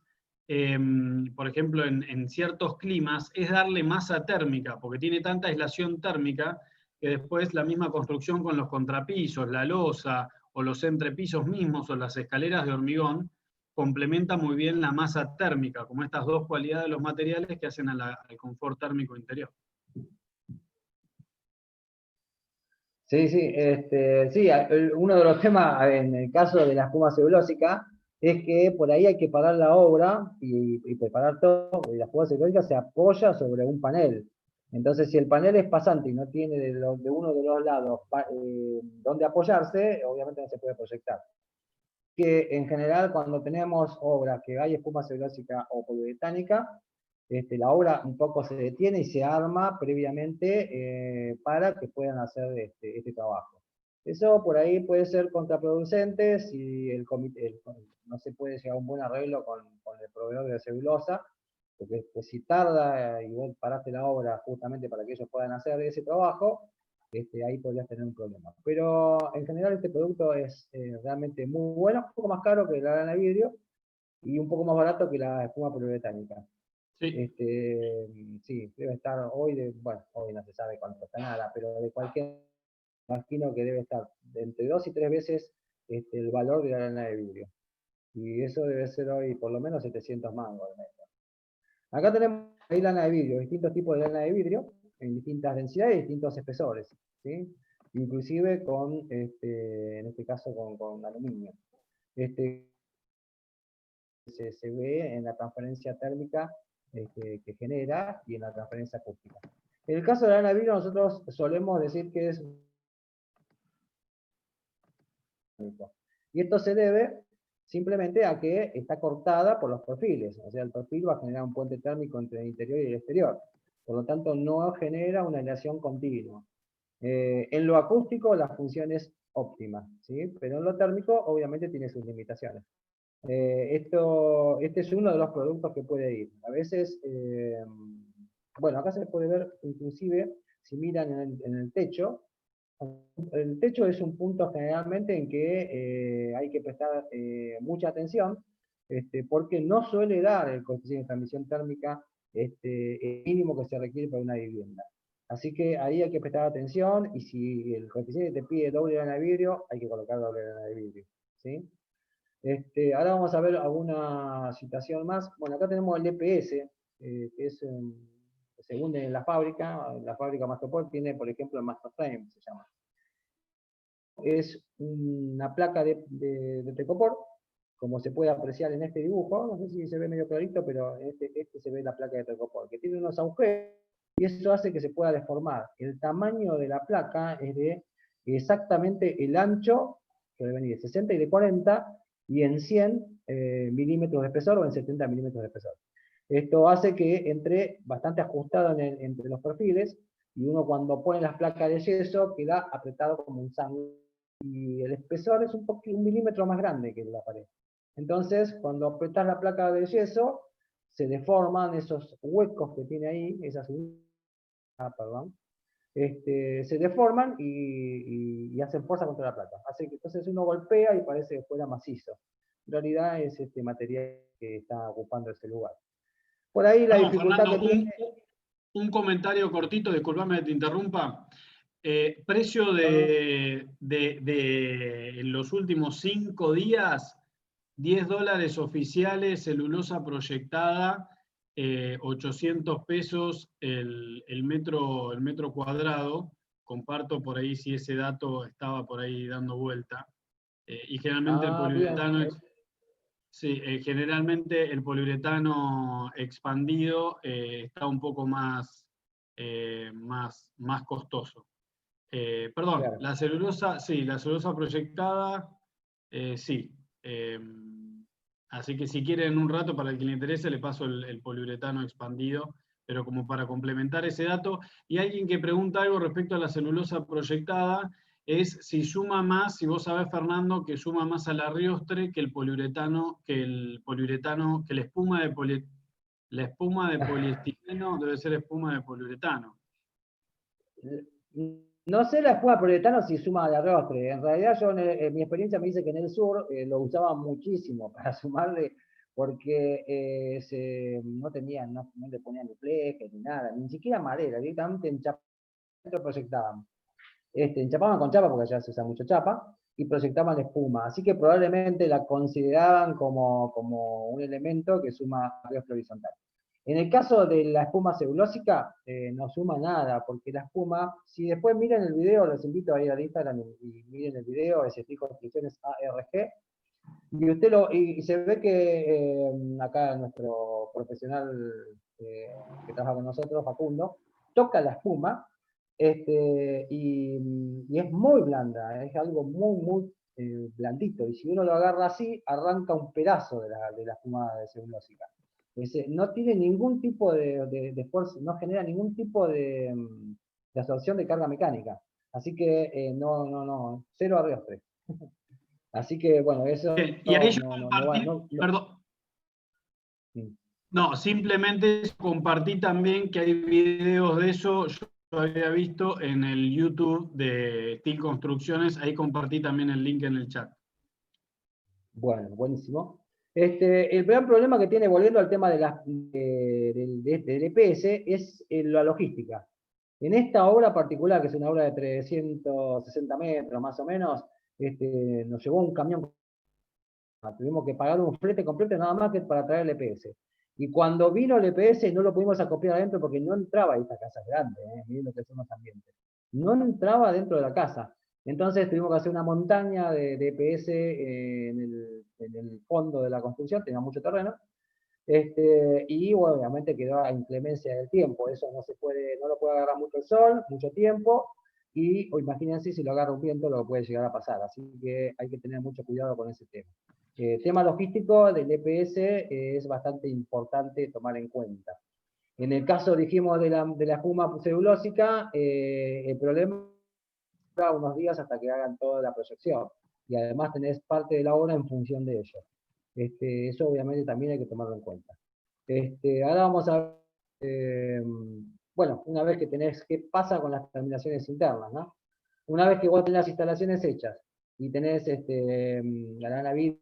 por ejemplo en ciertos climas, es darle masa térmica, porque tiene tanta aislación térmica que después la misma construcción con los contrapisos, la losa o los entrepisos mismos o las escaleras de hormigón complementa muy bien la masa térmica, como estas 2 cualidades de los materiales que hacen al confort térmico interior. Sí, sí, sí, uno de los temas en el caso de la espuma celulósica es que por ahí hay que parar la obra y preparar todo, y la espuma celulósica se apoya sobre un panel. Entonces, si el panel es pasante y no tiene de uno de los lados donde apoyarse, obviamente no se puede proyectar. Que en general, cuando tenemos obras que hay espuma celulósica o poliuretánica, la obra un poco se detiene y se arma previamente para que puedan hacer este trabajo. Eso por ahí puede ser contraproducente si no se puede llegar a un buen arreglo con el proveedor de celulosa, porque si tarda y vos paraste la obra justamente para que ellos puedan hacer ese trabajo, ahí podrías tener un problema. Pero en general este producto es realmente muy bueno, un poco más caro que la lana de vidrio y un poco más barato que la espuma poliuretánica. Sí. Sí, debe estar hoy, bueno, hoy no se sabe cuánto está nada, pero de cualquier, imagino que debe estar de entre 2 y 3 veces el valor de la lana de vidrio. Y eso debe ser hoy por lo menos 700 mangos al mes. Acá tenemos ahí lana de vidrio, distintos tipos de lana de vidrio, en distintas densidades y distintos espesores, ¿sí? Inclusive en este caso con aluminio. Se ve en la transferencia térmica que genera y en la transferencia acústica. En el caso de la lana de vidrio nosotros solemos decir que es... Y esto se debe simplemente a que está cortada por los perfiles, o sea, el perfil va a generar un puente térmico entre el interior y el exterior, por lo tanto no genera una aislación continua. En lo acústico la función es óptima, ¿sí? Pero en lo térmico obviamente tiene sus limitaciones. Este es uno de los productos que puede ir. A veces, bueno, acá se puede ver inclusive, si miran en el techo, el techo es un punto generalmente en que hay que prestar mucha atención, porque no suele dar el coeficiente de transmisión térmica el mínimo que se requiere para una vivienda. Así que ahí hay que prestar atención, y si el coeficiente te pide doble lana de vidrio, hay que colocar doble lana de vidrio, ¿sí? Ahora vamos a ver alguna situación más. Bueno, acá tenemos el EPS, que es, según en la fábrica Masterport tiene, por ejemplo, el Masterframe, se llama. Es una placa de Tecopor, como se puede apreciar en este dibujo, no sé si se ve medio clarito, pero en este se ve la placa de Tecopor, que tiene unos agujeros, y eso hace que se pueda deformar. El tamaño de la placa es de exactamente el ancho, que debe venir de 60 y de 40, y en 100 milímetros de espesor o en 70 milímetros de espesor. Esto hace que entre bastante ajustado entre los perfiles, y uno cuando pone las placas de yeso queda apretado como un sándwich, y el espesor es un milímetro más grande que la pared. Entonces, cuando apretas la placa de yeso, se deforman esos huecos que tiene ahí, se deforman y hacen fuerza contra la placa. Hace que entonces uno golpea y parece que fuera macizo. En realidad es este material que está ocupando ese lugar. Por ahí la dificultad Fernando, que tiene... un comentario cortito, disculpame que te interrumpa. Precio de los últimos 5 días, $10 oficiales, celulosa proyectada, 800 pesos el metro cuadrado. Comparto por ahí si ese dato estaba por ahí dando vuelta. Y generalmente el poliuretano... Sí, generalmente el poliuretano expandido está un poco más costoso. Perdón, Claro. la celulosa, sí, la celulosa proyectada, sí. Así que si quieren un rato, para el que le interese, le paso el poliuretano expandido, pero como para complementar ese dato. Y alguien que pregunta algo respecto a la celulosa proyectada, es si suma más, si vos sabés, Fernando, que suma más a la riostre que el poliuretano, que la espuma de poliestireno debe ser espuma de poliuretano. No sé la espuma poliuretano si suma de arrostre. En realidad yo en mi experiencia me dice que en el sur lo usaban muchísimo para sumarle, porque no le ponían ni pleje ni nada, ni siquiera madera, directamente proyectaban. Enchapaban con chapa, porque ya se usa mucho chapa, y proyectaban espuma. Así que probablemente la consideraban como un elemento que suma riesgo horizontal. En el caso de la espuma celulósica, no suma nada, porque la espuma, si después miren el video, los invito a ir al Instagram y miren el video, ese fijo de instrucciones ARG, y se ve que acá nuestro profesional que trabaja con nosotros, Facundo, toca la espuma, y es muy blanda, es algo muy blandito, y si uno lo agarra así, arranca un pedazo de la espuma de celulósica. No tiene ningún tipo de esfuerzo, no genera ningún tipo de absorción de carga mecánica, así que no, cero arrastre. Así que bueno, eso Bien, y ahí yo perdón. No, simplemente compartí también que hay videos de eso. Yo había visto en el YouTube de Steel Construcciones, ahí compartí también el link en el chat. Bueno, buenísimo. El gran problema que tiene, volviendo al tema del EPS, es la logística. En esta obra particular, que es una obra de 360 metros más o menos, nos llevó un camión. Tuvimos que pagar un flete completo nada más que para traer el EPS. Y cuando vino el EPS no lo pudimos acopiar adentro porque no entraba a esta casa grande, miren lo que son los ambientes. No entraba dentro de la casa. Entonces tuvimos que hacer una montaña de EPS en el fondo de la construcción, tenía mucho terreno. Y bueno, obviamente quedó a inclemencia del tiempo, eso no lo puede agarrar mucho el sol, mucho tiempo, y imagínense si lo agarra un viento lo que puede llegar a pasar, así que hay que tener mucho cuidado con ese tema. Tema logístico del EPS es bastante importante tomar en cuenta. En el caso, dijimos, de la espuma celulósica, el problema es unos días hasta que hagan toda la proyección, y además tenés parte de la obra en función de ello. Eso obviamente también hay que tomarlo en cuenta. Ahora vamos a ver, bueno, una vez que tenés, ¿qué pasa con las terminaciones internas, ¿no? Una vez que vos tenés las instalaciones hechas y tenés la lana vidrio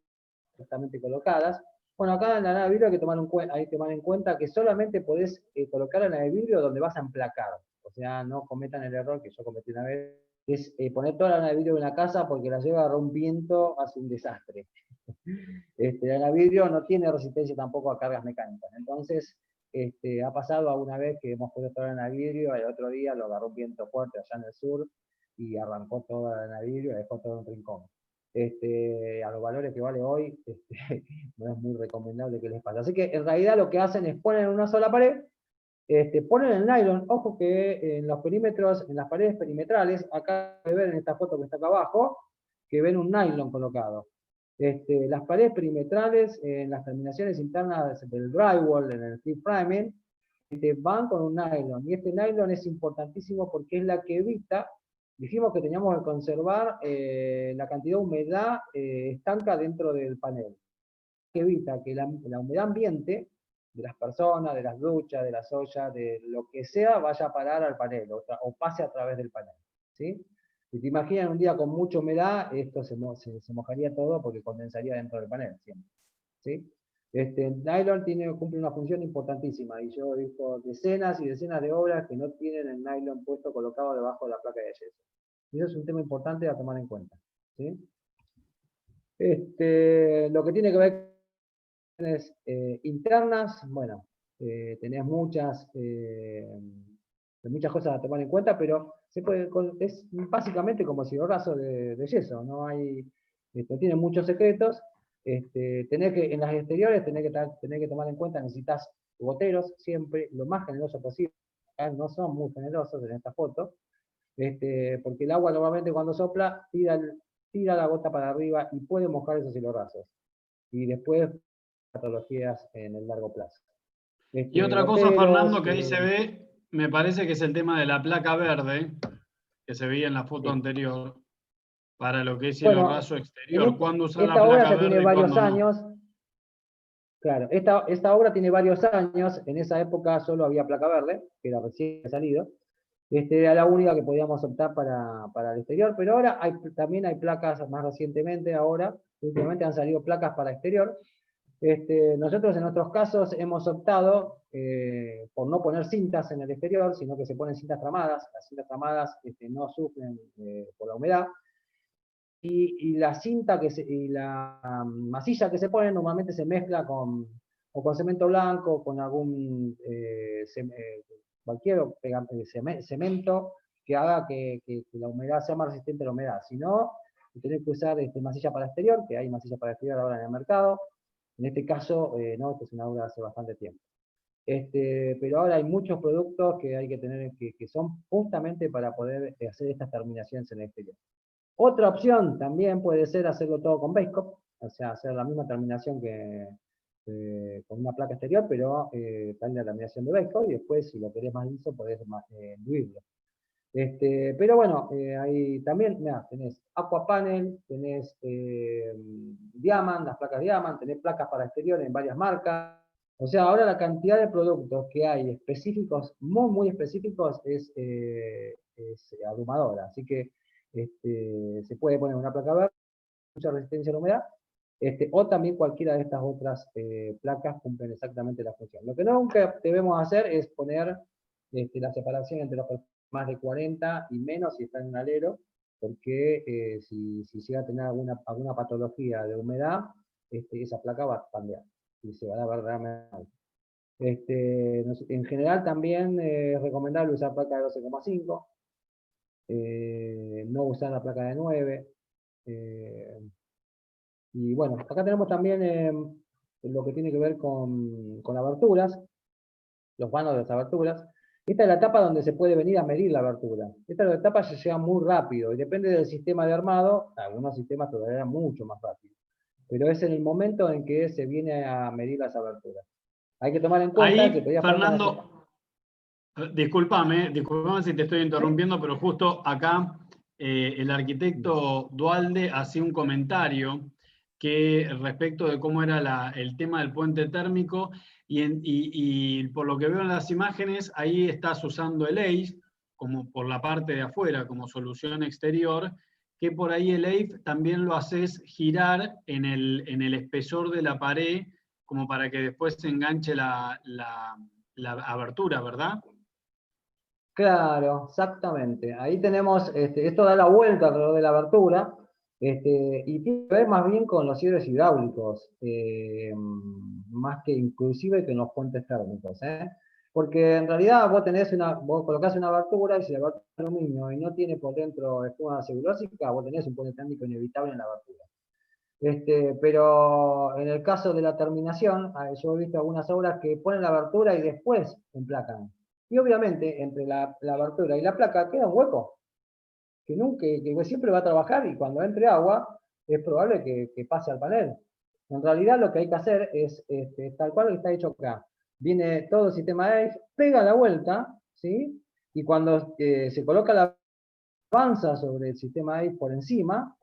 justamente colocadas, bueno, acá en la lana vidrio hay que tomar en cuenta que solamente podés colocar la lana de vidrio donde vas a emplacar. O sea, no cometan el error que yo cometí una vez, que es poner toda la lana de vidrio en la casa porque la lleva a agarrar un viento, hace un desastre. La lana de vidrio no tiene resistencia tampoco a cargas mecánicas. Entonces, ha pasado alguna vez que hemos puesto toda la lana de vidrio y el otro día lo agarró un viento fuerte allá en el sur y arrancó toda la lana de vidrio y dejó todo en un rincón. A los valores que vale hoy, no es muy recomendable que les pase. Así que en realidad lo que hacen es poner en una sola pared, ponen el nylon, ojo que en los perímetros, en las paredes perimetrales, acá se ven en esta foto que está acá abajo, que ven un nylon colocado. Las paredes perimetrales, en las terminaciones internas del drywall, en el steel framing, van con un nylon, y este nylon es importantísimo porque es la que evita, dijimos que teníamos que conservar la cantidad de humedad estanca dentro del panel, que evita que la humedad ambiente de las personas, de las duchas, de las ollas, de lo que sea, vaya a parar al panel, o pase a través del panel, ¿sí? Si te imaginas un día con mucha humedad, esto se mojaría todo porque condensaría dentro del panel siempre, ¿sí? Nylon cumple una función importantísima, y yo he visto decenas y decenas de obras que no tienen el nylon puesto colocado debajo de la placa de yeso. Y eso es un tema importante a tomar en cuenta, ¿sí? Lo que tiene que ver con las internas, bueno, tenés muchas cosas a tomar en cuenta, pero es básicamente como si raso de yeso, no tiene muchos secretos. En las exteriores tenés que tomar en cuenta, necesitas goteros siempre, lo más generoso posible. No son muy generosos en esta foto, porque el agua normalmente cuando sopla tira la gota para arriba y puede mojar esos hilorrazos. Y después patologías en el largo plazo. Y otra cosa, Fernando, que ahí se ve, me parece que es el tema de la placa verde, que se veía en la foto anterior, para lo que es cielo raso exterior. ¿Cuándo usar la esta obra placa ya verde tiene y varios cuándo no? años. Claro, esta obra tiene varios años, en esa época solo había placa verde, que era recién salido. Era la única que podíamos optar para el exterior, pero ahora también hay placas más recientemente, últimamente han salido placas para exterior. Nosotros en nuestros casos hemos optado por no poner cintas en el exterior, sino que se ponen cintas tramadas. Las cintas tramadas no sufren por la humedad. Y la cinta y la masilla que se pone normalmente se mezcla con cemento blanco, con cualquier cemento que haga que la humedad sea más resistente a la humedad. Si no, tenés que usar masilla para exterior, que hay masilla para exterior ahora en el mercado. En este caso, no, esta es una obra de hace bastante tiempo. Pero ahora hay muchos productos que hay que tener, que son justamente para poder hacer estas terminaciones en el exterior. Otra opción también puede ser hacerlo todo con base coat, o sea, hacer la misma terminación que con una placa exterior, pero darle la terminación de base coat, y después, si lo querés más liso, podés diluirlo. Pero bueno, ahí también, mirá, tenés Aqua Panel, tenés Diamant, las placas Diamant, tenés placas para exterior en varias marcas. O sea, ahora la cantidad de productos que hay específicos, muy, muy específicos, es abrumadora. Así que se puede poner una placa verde, mucha resistencia a la humedad, O también cualquiera de estas otras placas cumplen exactamente la función. Lo que nunca debemos hacer es poner la separación entre los más de 40 y menos si está en un alero, porque si llega a tener alguna patología de humedad, esa placa va a cambiar y se va a ver realmente mal. En general también es recomendable usar placa de 12,5, no usar la placa de 9. Y bueno, acá tenemos también lo que tiene que ver con aberturas, los vanos de las aberturas. Esta es la etapa donde se puede venir a medir la abertura. Esta etapa se llega muy rápido y depende del sistema de armado, algunos sistemas todavía mucho más rápido. Pero es en el momento en que se viene a medir las aberturas. Hay que tomar en cuenta que Ahí, todavía Fernando, discúlpame si te estoy interrumpiendo, pero justo acá el arquitecto Dualde hacía un comentario que respecto de cómo era el tema del puente térmico, y por lo que veo en las imágenes, ahí estás usando el EIF como por la parte de afuera, como solución exterior, que por ahí el EIF también lo haces girar en el espesor de la pared, como para que después se enganche la abertura, ¿verdad? Claro, exactamente. Ahí tenemos, esto da la vuelta alrededor de la abertura, y tiene que ver más bien con los cierres hidráulicos, más que inclusive que en los puentes térmicos, ¿eh? Porque en realidad vos colocás una abertura, y si la abertura es aluminio y no tiene por dentro espuma celulósica, vos tenés un puente térmico inevitable en la abertura. Pero en el caso de la terminación, yo he visto algunas obras que ponen la abertura y después emplacan. Y obviamente entre la abertura y la placa queda un hueco, que siempre va a trabajar, y cuando entre agua es probable que pase al panel. En realidad lo que hay que hacer es tal cual lo que está hecho acá. Viene todo el sistema de EIF, pega la vuelta, ¿sí? Y cuando se coloca la avanza sobre el sistema EIF por encima,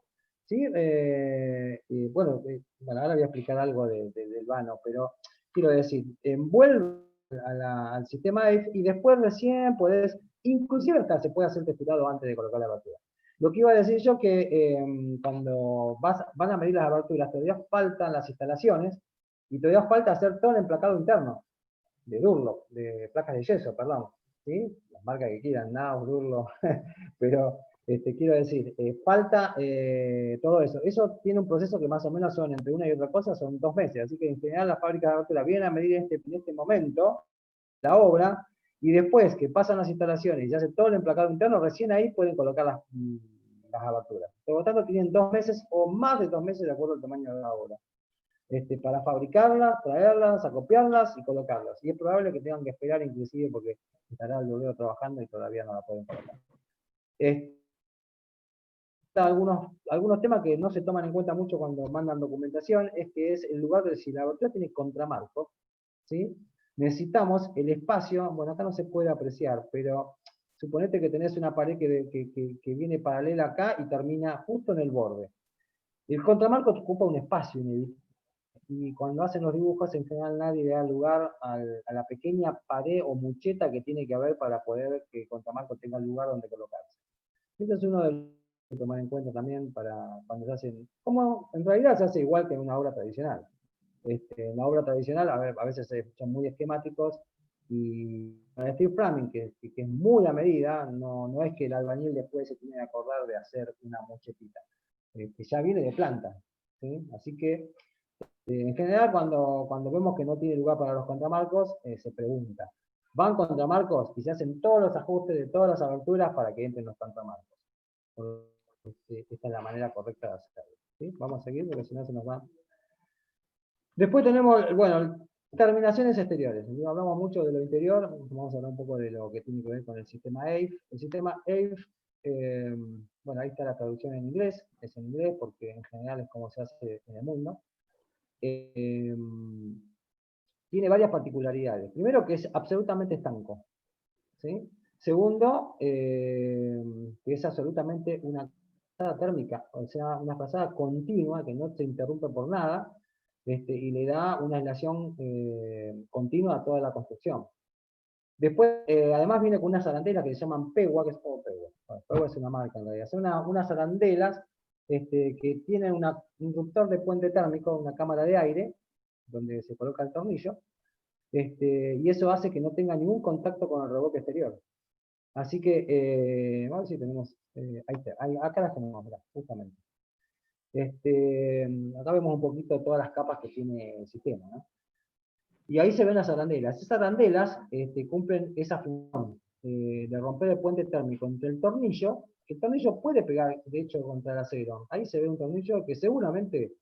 ¿sí? Bueno, ahora voy a explicar algo del vano, pero quiero decir, envuelve al sistema EIF y después recién podés, inclusive hasta se puede hacer texturado antes de colocar la abertura. Lo que iba a decir yo que cuando van a medir las aberturas, todavía faltan las instalaciones y todavía falta hacer todo el emplacado interno de Durlock, de placas de yeso, perdón, ¿sí? Las marcas que quieran, Naus, Durlock, pero quiero decir, falta todo eso. Eso tiene un proceso que más o menos son entre una y otra cosa, son 2 meses. Así que en general las fábricas de abertura vienen a medir en este momento la obra, y después que pasan las instalaciones y se hace todo el emplacado interno, recién ahí pueden colocar las aberturas. Por lo tanto, tienen 2 meses o más de 2 meses de acuerdo al tamaño de la obra. Para fabricarlas, traerlas, acopiarlas y colocarlas. Y es probable que tengan que esperar inclusive porque estará el bolero trabajando y todavía no la pueden colocar. Algunos temas que no se toman en cuenta mucho cuando mandan documentación es que es el lugar de si la abertura tiene contramarco, ¿sí? Necesitamos el espacio, bueno, acá no se puede apreciar, pero suponete que tenés una pared que viene paralela acá y termina justo en el borde. El contramarco ocupa un espacio inevitable, y cuando hacen los dibujos en general nadie le da lugar a la pequeña pared o mucheta que tiene que haber para poder que el contramarco tenga lugar donde colocarse. Este es uno de los que tomar en cuenta también para cuando se hacen, como en realidad se hace igual que en una obra tradicional. En la obra tradicional a veces son muy esquemáticos, y en el steel framing, que es muy a medida, no es que el albañil después se tiene que acordar de hacer una mochetita, que ya viene de planta, ¿sí? Así que en general cuando vemos que no tiene lugar para los contramarcos, se pregunta, ¿van contramarcos? Y se hacen todos los ajustes de todas las aberturas para que entren los contramarcos. Esta es la manera correcta de hacerlo, ¿sí? Vamos a seguir porque si no se nos va. Después tenemos, bueno, terminaciones exteriores. Hablamos mucho de lo interior, vamos a hablar un poco de lo que tiene que ver con el sistema EIF. El sistema EIF, bueno, ahí está la traducción en inglés, es en inglés porque en general es como se hace en el mundo. Tiene varias particularidades. Primero, que es absolutamente estanco, ¿sí? Segundo, que es absolutamente una frazada térmica, o sea, una frazada continua que no se interrumpe por nada, y le da una aislación continua a toda la construcción. Después, además viene con unas arandelas que se llaman Pegua, que es todo Pegua. Bueno, Pegua es una marca en realidad. Son unas arandelas que tienen un inductor de puente térmico, una cámara de aire, donde se coloca el tornillo, y eso hace que no tenga ningún contacto con el reboque exterior. Así que, vamos a ver si tenemos, acá las tenemos, mirá, justamente. Acá vemos un poquito todas las capas que tiene el sistema, ¿no? Y ahí se ven las arandelas. Esas arandelas cumplen esa función de romper el puente térmico entre el tornillo puede pegar, de hecho, contra el acero. Ahí se ve un tornillo que seguramente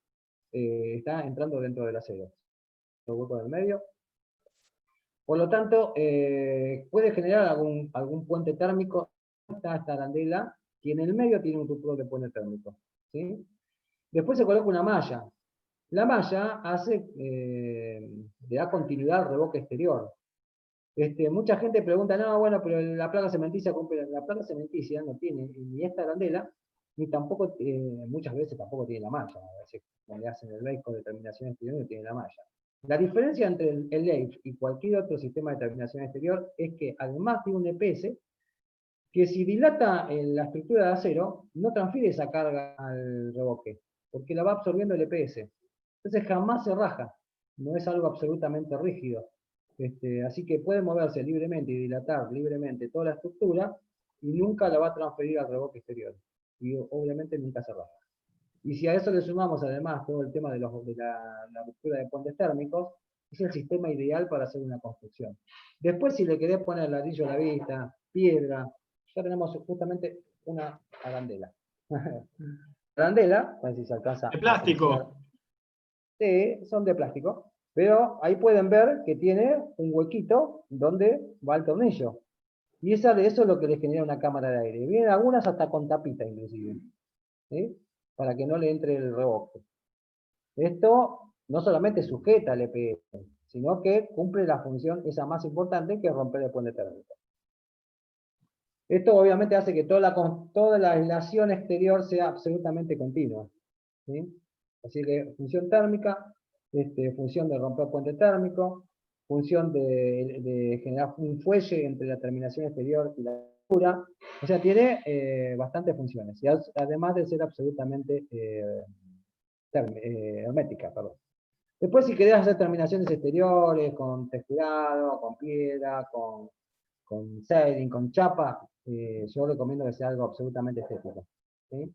está entrando dentro del acero. Lo hueco en el medio. Por lo tanto, puede generar algún puente térmico. Está esta arandela, que en el medio tiene un ruptor de puente térmico, ¿sí? Después se coloca una malla. La malla le da continuidad al reboque exterior. Mucha gente pregunta, no, bueno, pero la placa cementicia cumple. La placa cementicia no tiene ni esta arandela, ni tampoco, muchas veces tampoco tiene la malla. A veces cuando le hacen el LEIF con determinación exterior no tiene la malla. La diferencia entre el LEIF y cualquier otro sistema de terminación exterior es que además tiene un EPS, que si dilata la estructura de acero, no transfiere esa carga al reboque, porque la va absorbiendo el EPS. Entonces jamás se raja, no es algo absolutamente rígido. Así que puede moverse libremente y dilatar libremente toda la estructura y nunca la va a transferir al reboque exterior. Y obviamente nunca se raja. Y si a eso le sumamos además todo el tema de la ruptura de puentes térmicos, es el sistema ideal para hacer una construcción. Después, si le querés poner ladrillo a la vista, piedra, ya tenemos justamente una arandela. Arandela, a ver si se alcanza. De plástico. Sí, son de plástico. Pero ahí pueden ver que tiene un huequito donde va el tornillo. Y eso es lo que le genera una cámara de aire. Vienen algunas hasta con tapita inclusive, ¿sí? Para que no le entre el reboque. Esto no solamente sujeta al EPS, sino que cumple la función esa más importante, que es romper el puente térmico. Esto obviamente hace que toda la aislación exterior sea absolutamente continua, ¿sí? Así que función térmica, función de romper puente térmico, función de generar un fuelle entre la terminación exterior y la estructura. O sea, tiene bastantes funciones, y además de ser absolutamente hermética, perdón. Después, si querés hacer terminaciones exteriores, con texturado, con piedra, con siding, con chapa, yo recomiendo que sea algo absolutamente estético, ¿sí?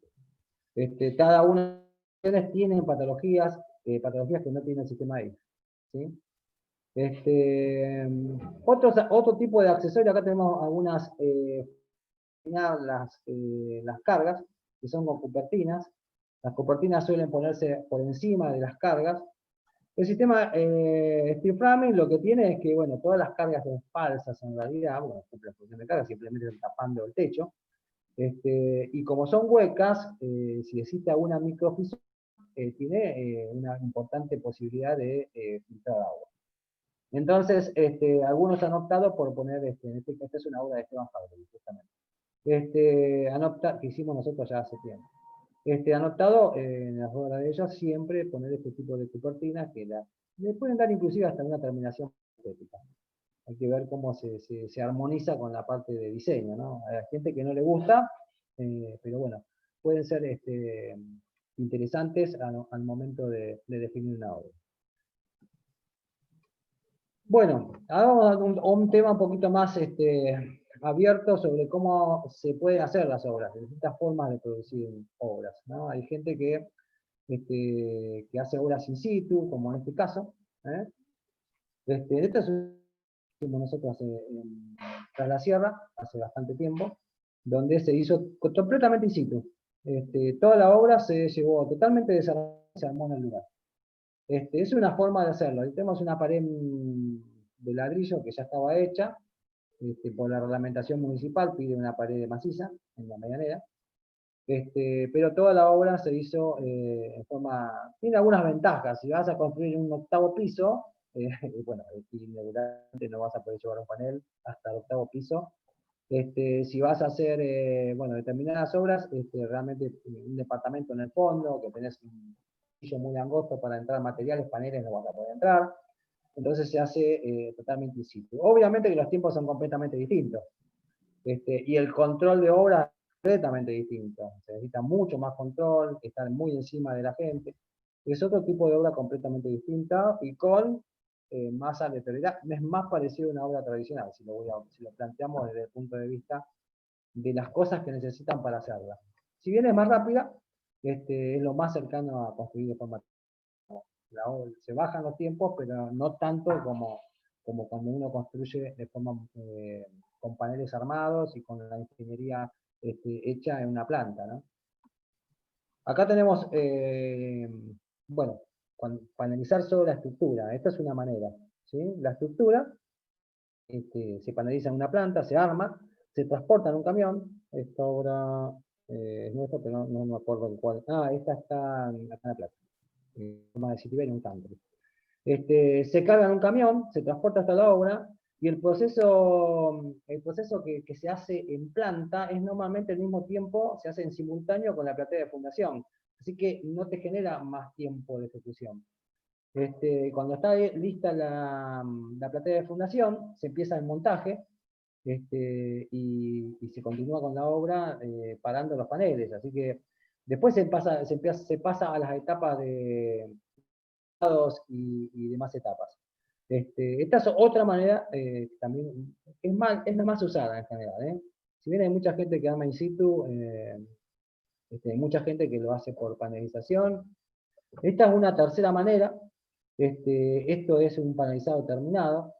Cada una de las tienen patologías que no tiene el sistema I, ¿sí? Otro tipo de accesorio, acá tenemos algunas, las cargas, que son con cupertinas. Las cupertinas suelen ponerse por encima de las cargas. El sistema Steel Framing lo que tiene es que, bueno, todas las cargas son falsas en realidad, bueno, cumple la función de carga, simplemente están tapando el techo. Y como son huecas, si existe alguna microfisura, tiene una importante posibilidad de filtrar agua. Entonces, algunos han optado por poner, esta es una obra de Esteban Fabri, justamente, que hicimos nosotros ya hace tiempo. Han optado en las obras de ellas siempre poner este tipo de cupertinas que le pueden dar inclusive hasta una terminación estética. Hay que ver cómo se armoniza con la parte de diseño, ¿no? Hay gente que no le gusta, pero bueno, pueden ser interesantes al momento de definir una obra. Bueno, ahora vamos a un tema un poquito más abierto sobre cómo se pueden hacer las obras, de distintas formas de producir obras, ¿no? Hay gente que hace obras in situ, como en este caso. Esto es un que hicimos nosotros tras la sierra, hace bastante tiempo, donde se hizo completamente in situ. Toda la obra se llevó totalmente desarrollada y se armó en el lugar. Es una forma de hacerlo. Tenemos una pared de ladrillo que ya estaba hecha, por la reglamentación municipal pide una pared maciza en la medianera, pero toda la obra se hizo en forma... Tiene algunas ventajas. Si vas a construir un 8º piso, bueno, inevitablemente no vas a poder llevar un panel hasta el 8º piso. Si vas a hacer, bueno, determinadas obras, realmente un departamento en el fondo, que tenés un piso muy angosto para entrar materiales, paneles, no vas a poder entrar. Entonces se hace totalmente in situ. Obviamente que los tiempos son completamente distintos. Y el control de obra completamente distinto. Se necesita mucho más control, estar muy encima de la gente. Es otro tipo de obra completamente distinta y con más aleatoriedad. Es más parecido a una obra tradicional, si lo planteamos desde el punto de vista de las cosas que necesitan para hacerla. Si bien es más rápida, es lo más cercano a construir de forma. Se bajan los tiempos, pero no tanto como cuando uno construye de forma con paneles armados y con la ingeniería hecha en una planta, ¿no? Acá tenemos, bueno, panelizar sobre la estructura. Esta es una manera, ¿sí? La estructura se paneliza en una planta, se arma, se transporta en un camión. Esta obra es nuestra, pero no me acuerdo en cuál. Ah, esta está acá en La Plata. Más de Citibank en un country. Se carga en un camión, se transporta hasta la obra, y el proceso que se hace en planta es normalmente al mismo tiempo, se hace en simultáneo con la platea de fundación. Así que no te genera más tiempo de ejecución. Cuando está lista la platea de fundación, se empieza el montaje, y se continúa con la obra parando los paneles. Así que después se pasa a las etapas de y demás etapas. Esta es otra manera, también es la más usada en general. Si bien hay mucha gente que ama in situ, hay mucha gente que lo hace por panelización. Esta es una tercera manera. Esto es un panelizado terminado.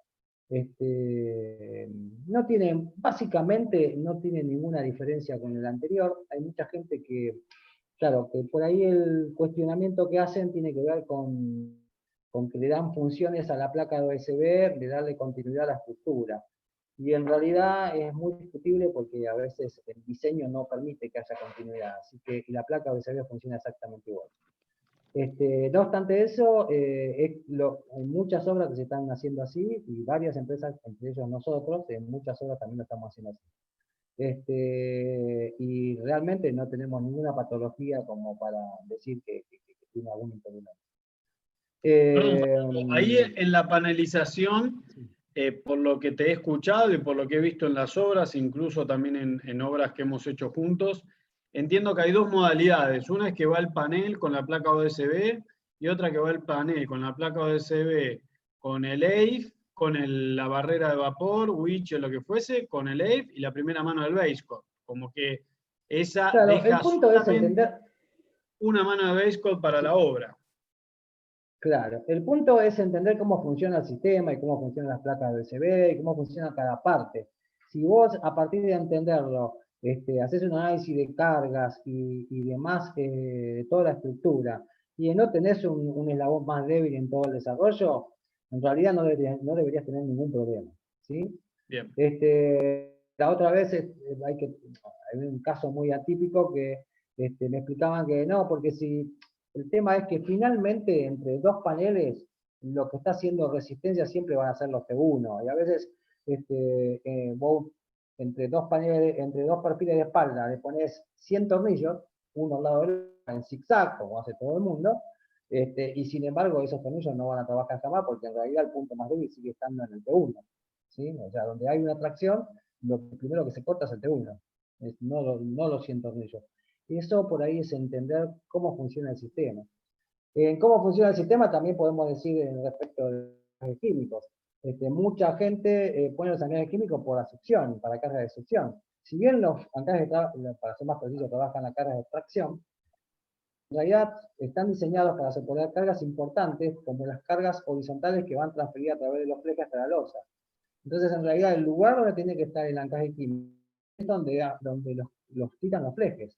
Básicamente no tiene ninguna diferencia con el anterior. Hay mucha gente que, claro, que por ahí el cuestionamiento que hacen tiene que ver con que le dan funciones a la placa de USB, de darle continuidad a la estructura. Y en realidad es muy discutible porque a veces el diseño no permite que haya continuidad, así que la placa USB funciona exactamente igual. No obstante eso, hay muchas obras que se están haciendo así, y varias empresas, entre ellos nosotros, en muchas obras también lo estamos haciendo así. Y realmente no tenemos ninguna patología como para decir que tiene algún impedimento. Perdón, ahí en la panelización, Sí. por lo que te he escuchado y por lo que he visto en las obras, incluso también en obras que hemos hecho juntos, entiendo que hay dos modalidades. Una es que va el panel con la placa USB y otra que va el panel con la placa USB con el EIF, con la barrera de vapor, Witch o lo que fuese, con el EIF y la primera mano del base coat. Como que esa Claro, el deja punto es solamente entender. una mano de base coat para Sí. la obra. Claro, el punto es entender cómo funciona el sistema y cómo funcionan las placas de USB y cómo funciona cada parte. Si vos, a partir de entenderlo, haces un análisis de cargas y demás, de toda la estructura, y no tenés un eslabón más débil en todo el desarrollo, en realidad no deberías tener ningún problema, ¿sí? Bien. La otra vez hay un caso muy atípico que me explicaban que no, porque si el tema es que finalmente entre dos paneles lo que está haciendo resistencia siempre van a ser los T1, y a veces vos entre dos paneles, entre dos perfiles de espalda le pones 100 tornillos, uno al lado del otro, en zigzag, como hace todo el mundo, y sin embargo esos tornillos no van a trabajar jamás porque en realidad el punto más débil sigue estando en el T1. ¿Sí? O sea, donde hay una tracción, lo primero que se corta es el T1, no los 100 tornillos. Y eso por ahí es entender cómo funciona el sistema. En cómo funciona el sistema también podemos decir respecto de los químicos. Mucha gente pone los anclajes químicos por la succión, para carga de succión. Si bien los anclajes, para ser más preciso, trabajan la carga de tracción, en realidad están diseñados para soportar cargas importantes, como las cargas horizontales que van transferidas a través de los flejes hasta la losa. Entonces, en realidad, el lugar donde tiene que estar el anclaje químico es donde los tiran los flejes,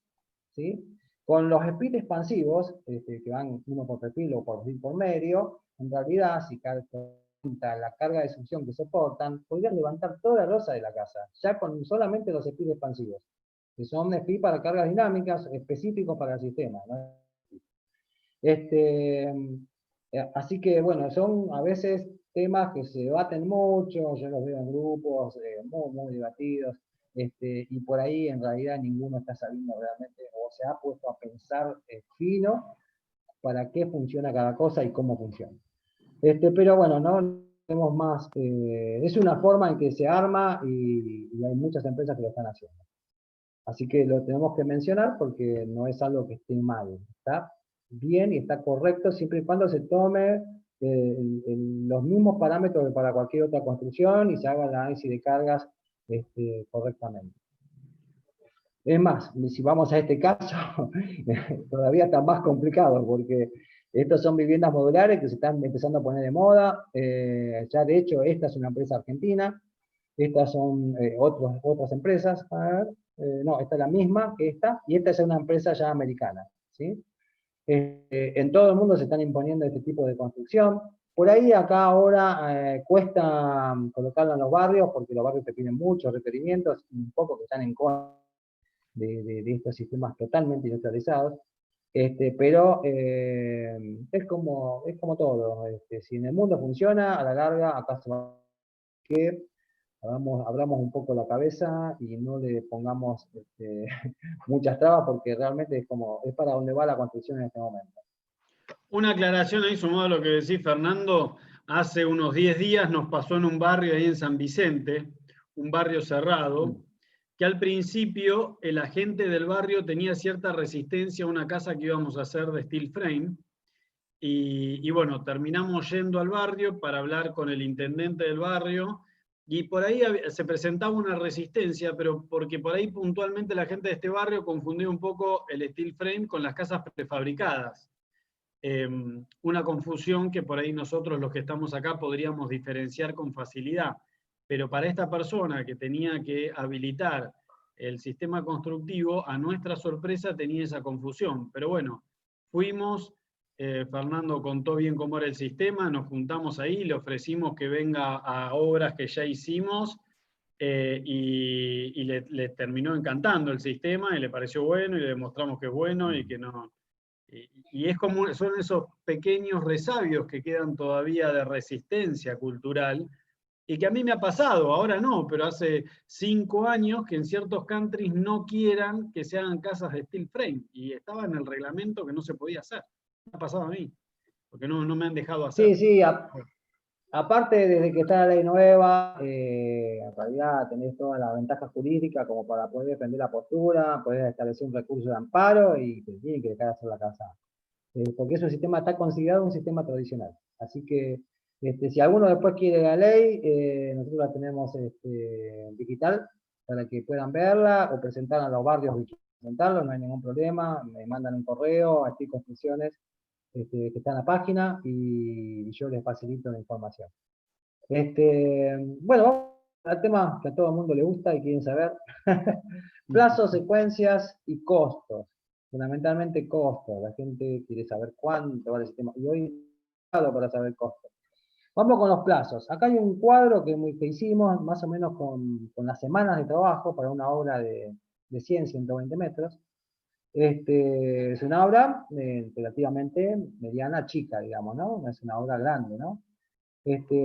¿sí? Con los speed expansivos, que van uno por perfil o por medio, en realidad, si la carga de succión que soportan, podrían levantar toda la losa de la casa, ya con solamente los speed expansivos, que son speed para cargas dinámicas específicos para el sistema, ¿no? Así que, bueno, son a veces temas que se debaten mucho, yo los veo en grupos muy, muy debatidos, y por ahí en realidad ninguno está sabiendo realmente o se ha puesto a pensar fino para qué funciona cada cosa y cómo funciona. Pero bueno, no tenemos más, es una forma en que se arma y hay muchas empresas que lo están haciendo. Así que lo tenemos que mencionar porque no es algo que esté mal. Está bien y está correcto siempre y cuando se tome los mismos parámetros que para cualquier otra construcción y se haga el análisis de cargas correctamente. Es más, si vamos a este caso, todavía está más complicado, porque estos son viviendas modulares que se están empezando a poner de moda. Ya de hecho, esta es una empresa argentina, estas son otras empresas. A ver, no, esta es la misma que esta, y esta es una empresa ya americana. ¿Sí? En todo el mundo se están imponiendo este tipo de construcción. Por ahí acá ahora cuesta colocarla en los barrios, porque los barrios te piden muchos requerimientos, un poco que están en contra de estos sistemas totalmente industrializados, pero es como todo. Si en el mundo funciona, a la larga acá se va a que abramos un poco la cabeza y no le pongamos muchas trabas, porque realmente es para donde va la construcción en este momento. Una aclaración ahí sumado a lo que decís, Fernando. Hace unos 10 días nos pasó en un barrio ahí en San Vicente, un barrio cerrado, que al principio el agente del barrio tenía cierta resistencia a una casa que íbamos a hacer de steel frame, y bueno, terminamos yendo al barrio para hablar con el intendente del barrio, y por ahí se presentaba una resistencia, pero porque por ahí puntualmente la gente de este barrio confundió un poco el steel frame con las casas prefabricadas. Una confusión que por ahí nosotros los que estamos acá podríamos diferenciar con facilidad, pero para esta persona que tenía que habilitar el sistema constructivo, a nuestra sorpresa tenía esa confusión. Pero bueno, fuimos, Fernando contó bien cómo era el sistema, nos juntamos ahí, le ofrecimos que venga a obras que ya hicimos, y le terminó encantando el sistema y le pareció bueno, y le demostramos que es bueno y que no. Y es como, son esos pequeños resabios que quedan todavía de resistencia cultural, y que a mí me ha pasado, ahora no, pero hace 5 años que en ciertos countries no quieran que se hagan casas de steel frame, y estaba en el reglamento que no se podía hacer. Me ha pasado a mí, porque no me han dejado hacer. Sí, sí, aparte desde que está la ley nueva, en realidad tenés toda la ventaja jurídica como para poder defender la postura, poder establecer un recurso de amparo y te tienen que dejar hacer la casa. Porque es un sistema, está considerado un sistema tradicional. Así que si alguno después quiere la ley, nosotros la tenemos digital para que puedan verla o presentarla a los barrios que quieran presentarlo, no hay ningún problema, me mandan un correo a Steel Construcciones, que está en la página, y yo les facilito la información. Bueno, vamos al tema que a todo el mundo le gusta y quieren saber. Plazos, secuencias y costos. Fundamentalmente costos. La gente quiere saber cuánto vale el sistema. Y hoy para saber costos. Vamos con los plazos. Acá hay un cuadro que hicimos más o menos con las semanas de trabajo para una obra de 100, 120 metros. Es una obra relativamente mediana, chica, digamos, ¿no? No es una obra grande, ¿no?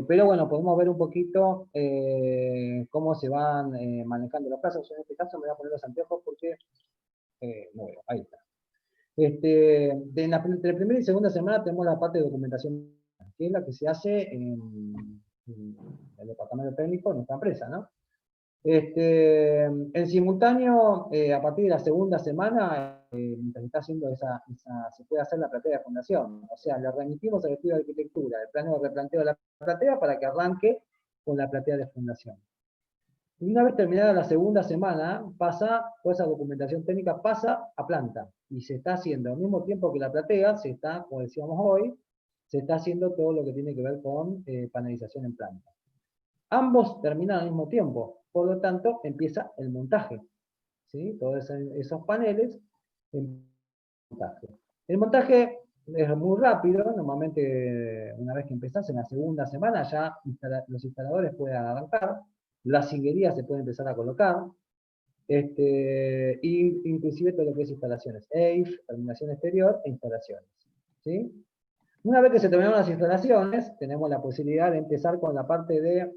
Pero bueno, podemos ver un poquito cómo se van manejando los plazos. En este caso me voy a poner los anteojos porque no veo, ahí está. Entre la primera y segunda semana tenemos la parte de documentación, que es la que se hace en el departamento técnico de nuestra empresa, ¿no? En simultáneo, a partir de la segunda semana, mientras está haciendo se puede hacer la platea de fundación. O sea, le remitimos al estudio de arquitectura, el plano de replanteo de la platea para que arranque con la platea de fundación. Y una vez terminada la segunda semana, toda esa documentación técnica pasa a planta. Y se está haciendo al mismo tiempo que la platea, como decíamos hoy, se está haciendo todo lo que tiene que ver con panelización en planta. Ambos terminan al mismo tiempo, por lo tanto empieza el montaje. ¿Sí? Todos esos paneles, el montaje. El montaje es muy rápido, normalmente una vez que empezás en la segunda semana ya los instaladores pueden arrancar, la sillería se puede empezar a colocar, y inclusive todo lo que es instalaciones, EIF, terminación exterior e instalaciones. ¿Sí? Una vez que se terminaron las instalaciones, tenemos la posibilidad de empezar con la parte de,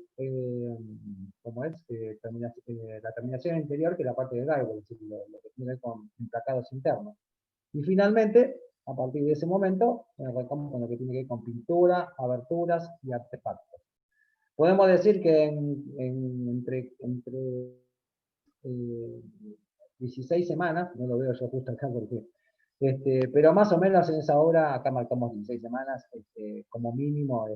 la terminación interior, que es la parte de drywall, es decir, lo que tiene que ver con emplacados internos. Y finalmente, a partir de ese momento, arrancamos con lo que tiene que ver con pintura, aberturas y artefactos. Podemos decir que entre 16 semanas, no lo veo yo justo acá porque... pero más o menos en esa obra, acá marcamos 16 semanas, como mínimo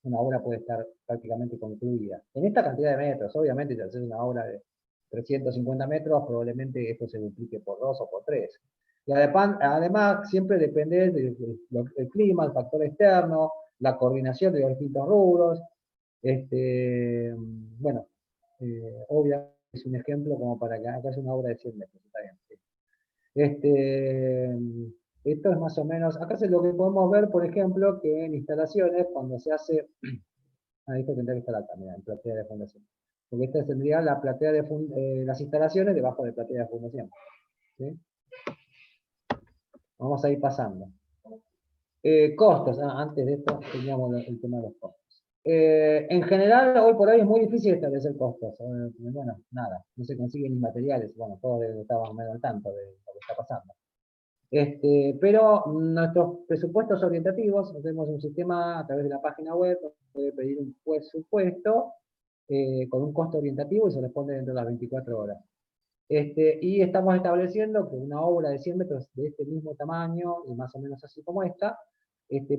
una obra puede estar prácticamente concluida. En esta cantidad de metros, obviamente si haces una obra de 350 metros, probablemente esto se duplique por 2 o por 3. Y además siempre depende del clima, el factor externo, la coordinación de los distintos rubros. Bueno, obviamente es un ejemplo como para que acá es una obra de 100 metros, está bien. Sí. Esto es más o menos, acá es lo que podemos ver, por ejemplo, que en instalaciones, cuando se hace, esto tendría que estar acá, mira, en platea de fundación. Porque esta tendría la platea las instalaciones debajo de platea de fundación. ¿Sí? Vamos a ir pasando. Costos, antes de esto teníamos el tema de los costos. En general, hoy por hoy es muy difícil establecer costos. Bueno, nada, no se consiguen ni materiales. Bueno, todos estaban medio al tanto de lo que está pasando. Pero nuestros presupuestos orientativos, tenemos un sistema a través de la página web, puede pedir un presupuesto con un costo orientativo y se responde dentro de las 24 horas. Y estamos estableciendo que una obra de 100 metros de este mismo tamaño, y más o menos así como esta,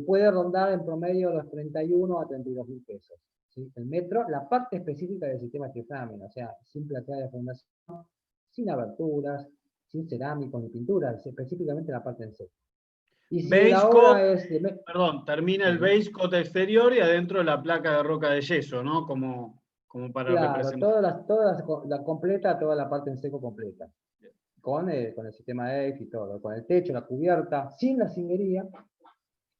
puede rondar en promedio los 31 a 32 mil pesos. ¿Sí? El metro, la parte específica del sistema Stiframen, o sea, sin platea de fundación, sin aberturas, sin cerámicos ni pinturas, específicamente la parte en seco. Y si Base la coat, obra es perdón, termina el base coat exterior y adentro la placa de roca de yeso, ¿no? Como para claro, representar. la completa, toda la parte en seco completa. Con el sistema EIF y todo, con el techo, la cubierta, sin la cingería,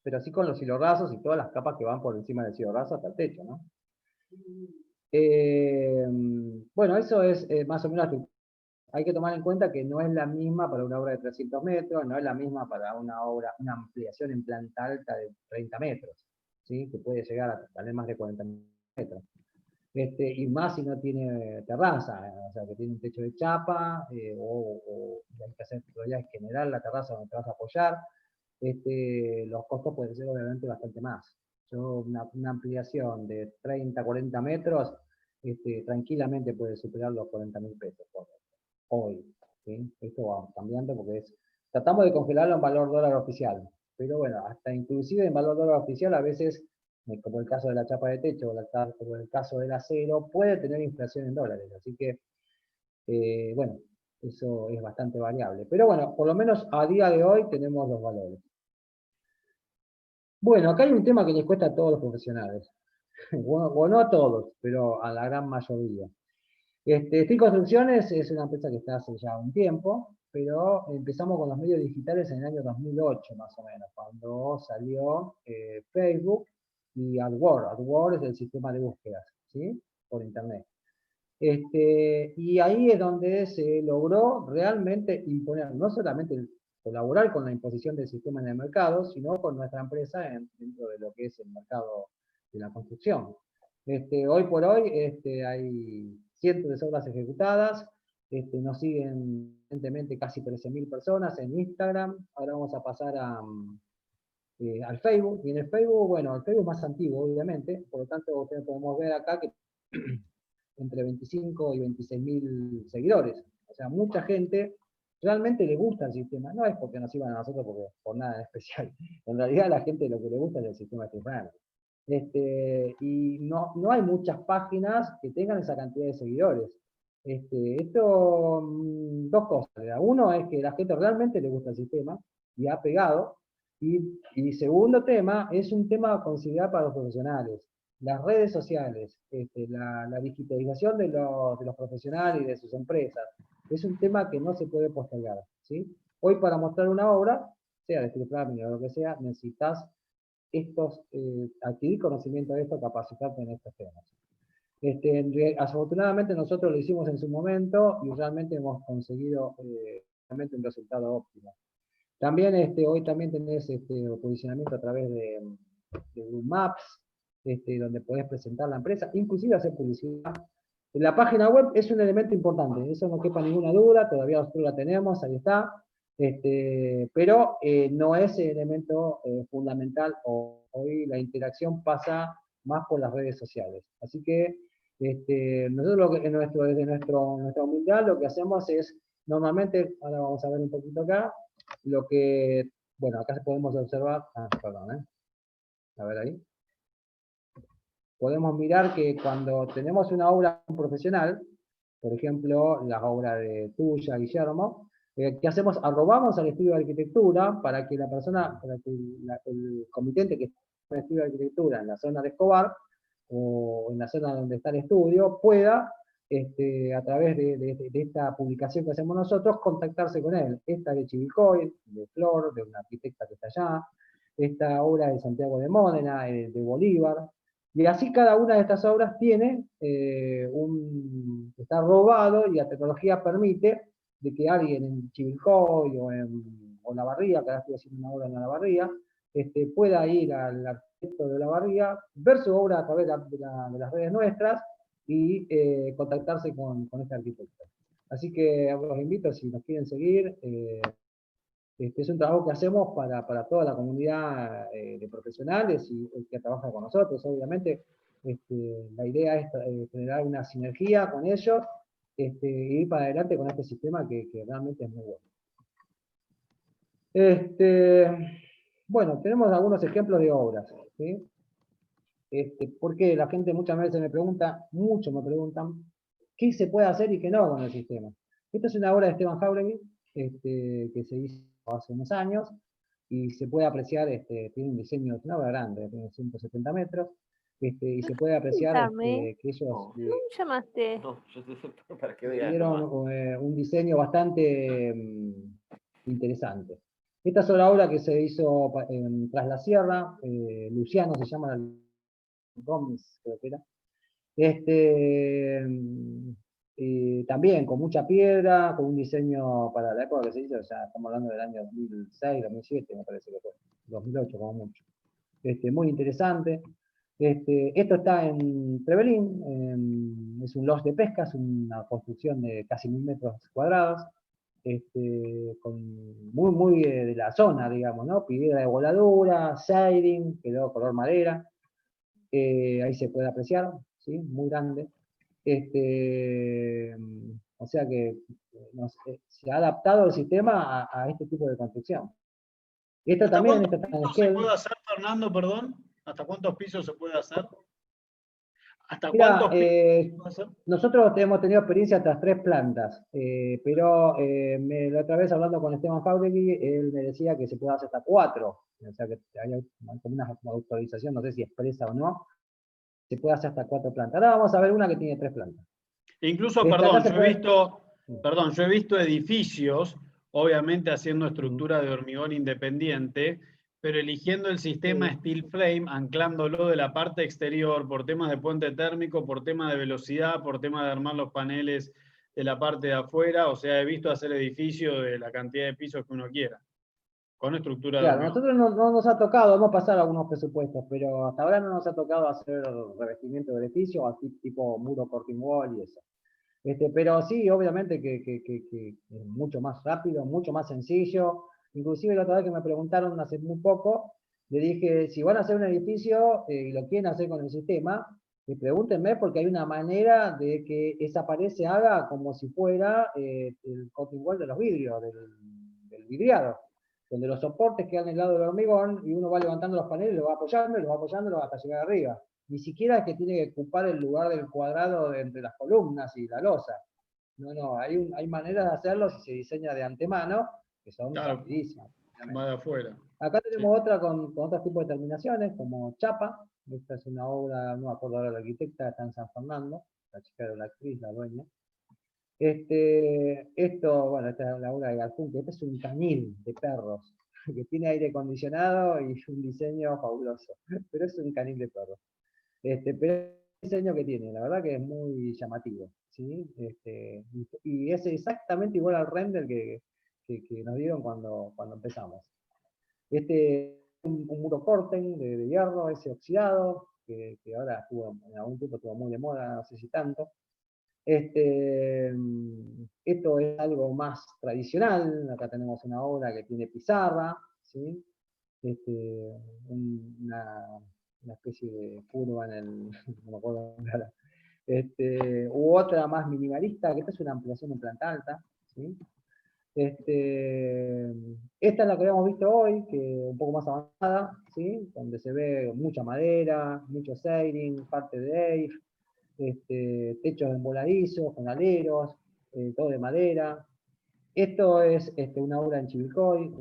pero sí con los silorrazos y todas las capas que van por encima del silorrazo hasta el techo, ¿no? Bueno, eso es más o menos. Hay que tomar en cuenta que no es la misma para una obra de 300 metros, no es la misma para una ampliación en planta alta de 30 metros, ¿sí? Que puede llegar a tener más de 40 metros. Y más si no tiene terraza, o sea, que tiene un techo de chapa, o hay que hacer todavía es generar la terraza donde te vas a apoyar, los costos pueden ser obviamente bastante más. Yo, una ampliación de 30, 40 metros, tranquilamente puede superar los 40.000 pesos hoy. ¿Sí? Esto va cambiando porque tratamos de congelarlo en valor dólar oficial, pero bueno, hasta inclusive en valor dólar oficial a veces, como el caso de la chapa de techo, como el caso del acero, puede tener inflación en dólares, así que, bueno, eso es bastante variable. Pero bueno, por lo menos a día de hoy tenemos los valores. Bueno, acá hay un tema que les cuesta a todos los profesionales, o no a todos, pero a la gran mayoría. Steam Construcciones es una empresa que está hace ya un tiempo, pero empezamos con los medios digitales en el año 2008 más o menos, cuando salió Facebook y AdWords. AdWords es el sistema de búsquedas, ¿sí? Por internet. Y ahí es donde se logró realmente imponer, no solamente colaborar con la imposición del sistema en el mercado, sino con nuestra empresa dentro de lo que es el mercado de la construcción. Hoy por hoy hay cientos de obras ejecutadas, nos siguen evidentemente casi 13.000 personas en Instagram, ahora vamos a pasar al Facebook, y en el Facebook, bueno, el Facebook es más antiguo obviamente, por lo tanto ustedes podemos ver acá que entre 25 y 26.000 seguidores, o sea, mucha gente realmente le gusta el sistema, no es porque nos iban a nosotros por nada en especial, en realidad a la gente lo que le gusta es el sistema Stiframen. Y no hay muchas páginas que tengan esa cantidad de seguidores. Esto, dos cosas. Uno es que a la gente realmente le gusta el sistema y ha pegado. Y segundo tema, es un tema a considerar para los profesionales. Las redes sociales, la digitalización de los profesionales y de sus empresas, es un tema que no se puede postergar. ¿Sí? Hoy para mostrar una obra, sea de Stiframen o lo que sea, necesitas adquirir conocimiento de esto, capacitarte en estos temas. Afortunadamente nosotros lo hicimos en su momento y realmente hemos conseguido realmente un resultado óptimo. También hoy también tenés posicionamiento a través de Google Maps, donde podés presentar la empresa, inclusive hacer publicidad. La página web es un elemento importante, eso no quepa ninguna duda, todavía nosotros la tenemos, ahí está. Pero no es el elemento fundamental. Hoy la interacción pasa más por las redes sociales. Así que nosotros desde nuestra humildad lo que hacemos es Normalmente, ahora vamos a ver un poquito acá, lo que, bueno, acá podemos observar, perdón, a ver ahí. Podemos mirar que cuando tenemos una obra profesional, por ejemplo, las obras de tuya, Guillermo, ¿qué hacemos? Arrobamos al estudio de arquitectura para que la persona, para que el comitente que está en el estudio de arquitectura en la zona de Escobar, o en la zona donde está el estudio, pueda, a través de esta publicación que hacemos nosotros, contactarse con él. Esta de Chivilcoy, de Flor, de una arquitecta que está allá, esta obra de Santiago de Módena, de Bolívar, y así cada una de estas obras tiene está robado, y la tecnología permite de que alguien en Chivilcoy o en La Barría, que ahora estoy haciendo una obra en La Barría, pueda ir al arquitecto de La Barría, ver su obra a través de las redes nuestras y contactarse con este arquitecto. Así que los invito, si nos quieren seguir, es un trabajo que hacemos para toda la comunidad de profesionales y que trabaja con nosotros. Obviamente, la idea es generar una sinergia con ellos y ir para adelante con este sistema que realmente es muy bueno. Bueno, tenemos algunos ejemplos de obras, ¿sí? Porque la gente muchas veces me preguntan, qué se puede hacer y qué no con el sistema. Esta es una obra de Esteban Jauregui, que se hizo hace unos años, y se puede apreciar, tiene un diseño, es una obra grande, tiene 170 metros, y se puede apreciar que ellos No me llamaste. No, yo te para que vean dieron nomás. un diseño bastante interesante. Esta es otra obra que se hizo tras la sierra, Luciano se llama, Gómez, creo que era. También con mucha piedra, con un diseño para la época que se hizo, ya estamos hablando del año 2006, 2007, me parece que fue, 2008 como mucho. Muy interesante. Esto está en Trevelin, es un lodge de pesca, es una construcción de casi 1000 metros cuadrados, muy de la zona, digamos, ¿no? Piedra de voladura, siding, quedó color madera. Ahí se puede apreciar, ¿sí? Muy grande. O sea que se ha adaptado el sistema a este tipo de construcción. Esta ¿Hasta también, cuántos esta está en pisos se Esquel. puede hacer, Fernando, perdón? ¿Hasta cuántos pisos se puede hacer? ¿Hasta Mira, cuántos pisos se puede hacer? nosotros hemos tenido experiencia hasta 3 plantas, pero la otra vez hablando con Esteban Jauregui, él me decía que se puede hacer hasta 4, o sea que hay como una autorización, no sé si expresa o no, se puede hacer hasta 4 plantas. Ahora vamos a ver una que tiene 3 plantas. Incluso, Acá se puede... yo he visto edificios, obviamente haciendo estructura de hormigón independiente, pero eligiendo el sistema steel frame, anclándolo de la parte exterior por temas de puente térmico, por temas de velocidad, por temas de armar los paneles de la parte de afuera. O sea, he visto hacer edificios de la cantidad de pisos que uno quiera, con estructura de Claro, hormigón. nosotros no nos ha tocado, hemos pasado algunos presupuestos, pero hasta ahora no nos ha tocado hacer revestimiento de edificio, así tipo muro curtain wall y eso. Pero sí, obviamente que es mucho más rápido, mucho más sencillo. Inclusive la otra vez que me preguntaron hace muy poco, le dije, si van a hacer un edificio y lo quieren hacer con el sistema, pregúntenme porque hay una manera de que esa pared se haga como si fuera el curtain wall de los vidrios, del vidriado, donde los soportes quedan en el lado del hormigón y uno va levantando los paneles, lo va apoyando y lo va apoyando hasta llegar arriba. Ni siquiera es que tiene que ocupar el lugar del cuadrado entre las columnas y la losa. No, hay maneras de hacerlo si se diseña de antemano, que son Claro, rapidísimas. va de afuera. Acá Sí. tenemos otra con otros tipos de terminaciones, como chapa. Esta es una obra, no me acuerdo ahora de la arquitecta, está en San Fernando, la chica de la actriz, la dueña. Bueno, esta es la obra de Garfunkel, que este es un canil de perros, que tiene aire acondicionado y un diseño fabuloso, pero es un canil de perros. Pero el diseño que tiene, la verdad que es muy llamativo, ¿sí? Y es exactamente igual al render que nos dieron cuando empezamos. Un muro corten de hierro, ese oxidado, que ahora en algún tiempo estuvo muy de moda, no sé si tanto. Esto es algo más tradicional, acá tenemos una obra que tiene pizarra, ¿sí? Una especie de curva en el, no me acuerdo, u otra más minimalista, que esta es una ampliación en planta alta, ¿sí? Esta es la que habíamos visto hoy, que un poco más avanzada, ¿sí? Donde se ve mucha madera, mucho siding, parte de techos emboladizos, con aleros, todo de madera. Esto es una obra en Chivilcoy,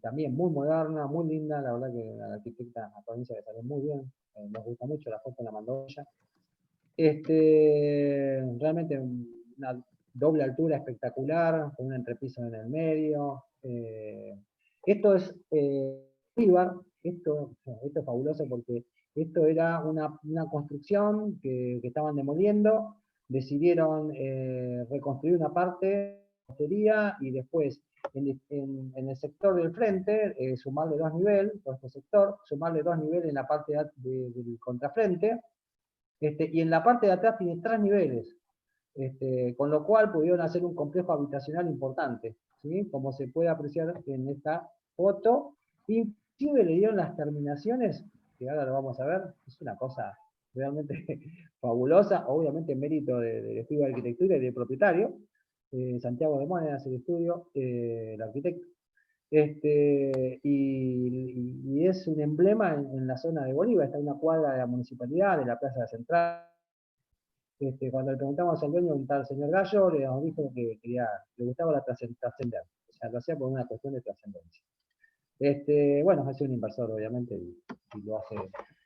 también muy moderna, muy linda, la verdad que la arquitecta de la provincia le salió muy bien, nos gusta mucho, la foto la mandó ella. Realmente una doble altura espectacular, con un entrepiso en el medio. Esto es Bolívar, esto es fabuloso porque esto era una construcción que estaban demoliendo, decidieron reconstruir una parte de la hostería y después en el sector del frente sumarle 2 niveles, por este sector, sumarle 2 niveles en la parte del contrafrente, y en la parte de atrás tiene 3 niveles, con lo cual pudieron hacer un complejo habitacional importante, ¿sí? Como se puede apreciar en esta foto. Inclusive le dieron las terminaciones, que ahora lo vamos a ver, es una cosa realmente fabulosa, obviamente mérito del estudio de arquitectura y del propietario, Santiago de Mónaco es el estudio, el arquitecto. Y es un emblema en la zona de Bolívar, está en una cuadra de la municipalidad, de la Plaza Central. Cuando le preguntamos al dueño, un tal señor Gallo, le dijo que le gustaba la trascendencia, o sea, lo hacía por una cuestión de trascendencia. Bueno, es un inversor, obviamente, y lo hace.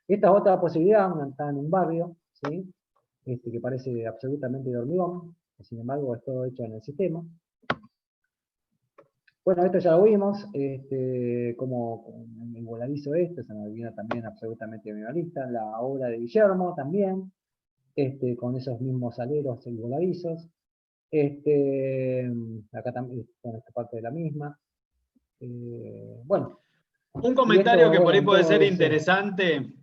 Esta es otra posibilidad, está en un barrio, ¿sí? Que parece absolutamente de hormigón, sin embargo es todo hecho en el sistema. Bueno, esto ya lo vimos, como el voladizo se me olvida también absolutamente minimalista, la obra de Guillermo también, con esos mismos aleros y voladizos, acá también, con esta parte de la misma, bueno. Un comentario esto, que por ahí bueno, puede ser es, interesante,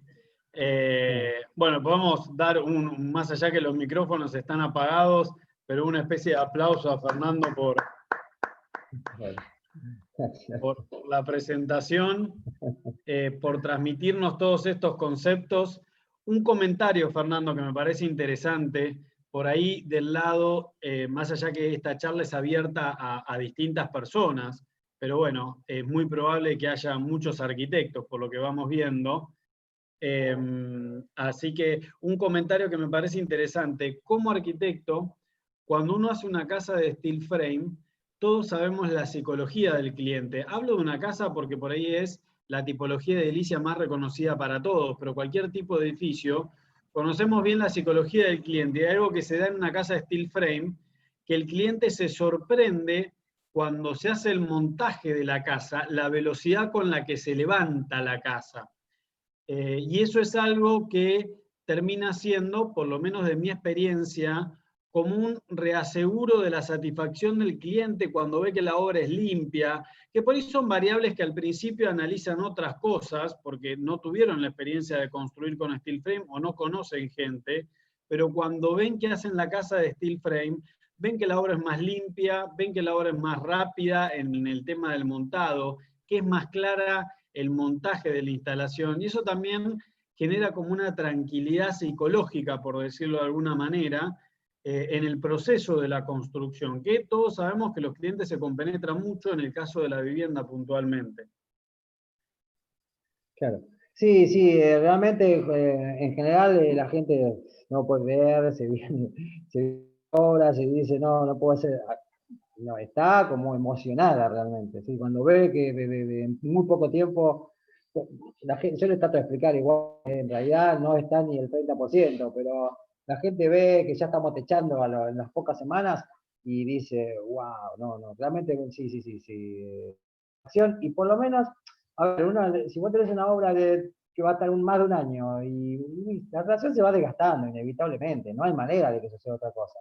bueno, podemos dar más allá que los micrófonos están apagados, pero una especie de aplauso a Fernando por la presentación, por transmitirnos todos estos conceptos. Un comentario, Fernando, que me parece interesante, por ahí del lado, más allá que esta charla es abierta a distintas personas, pero bueno, es muy probable que haya muchos arquitectos, por lo que vamos viendo. Así que un comentario que me parece interesante, como arquitecto, cuando uno hace una casa de steel frame, todos sabemos la psicología del cliente. Hablo de una casa porque por ahí es la tipología de edilicia más reconocida para todos, pero cualquier tipo de edificio, conocemos bien la psicología del cliente. Y hay algo que se da en una casa de steel frame, que el cliente se sorprende cuando se hace el montaje de la casa, la velocidad con la que se levanta la casa. Y eso es algo que termina siendo, por lo menos de mi experiencia, como un reaseguro de la satisfacción del cliente cuando ve que la obra es limpia, que por ahí son variables que al principio analizan otras cosas, porque no tuvieron la experiencia de construir con steel frame o no conocen gente, pero cuando ven que hacen la casa de steel frame, ven que la obra es más limpia, ven que la obra es más rápida en el tema del montado, que es más clara el montaje de la instalación, y eso también genera como una tranquilidad psicológica, por decirlo de alguna manera, en el proceso de la construcción, que todos sabemos que los clientes se compenetran mucho en el caso de la vivienda puntualmente. Claro. Sí, sí, realmente en general la gente no puede ver, se obra, se dice, no puede ser, no, está como emocionada realmente, ¿sí? Cuando ve que en muy poco tiempo, la gente, yo les trato de explicar igual, en realidad no está ni el 30%, pero la gente ve que ya estamos techando en las pocas semanas y dice, wow, no, realmente sí. Y por lo menos, a ver, si vos tenés una obra que va a estar más de un año y la relación se va desgastando inevitablemente, no hay manera de que eso sea otra cosa.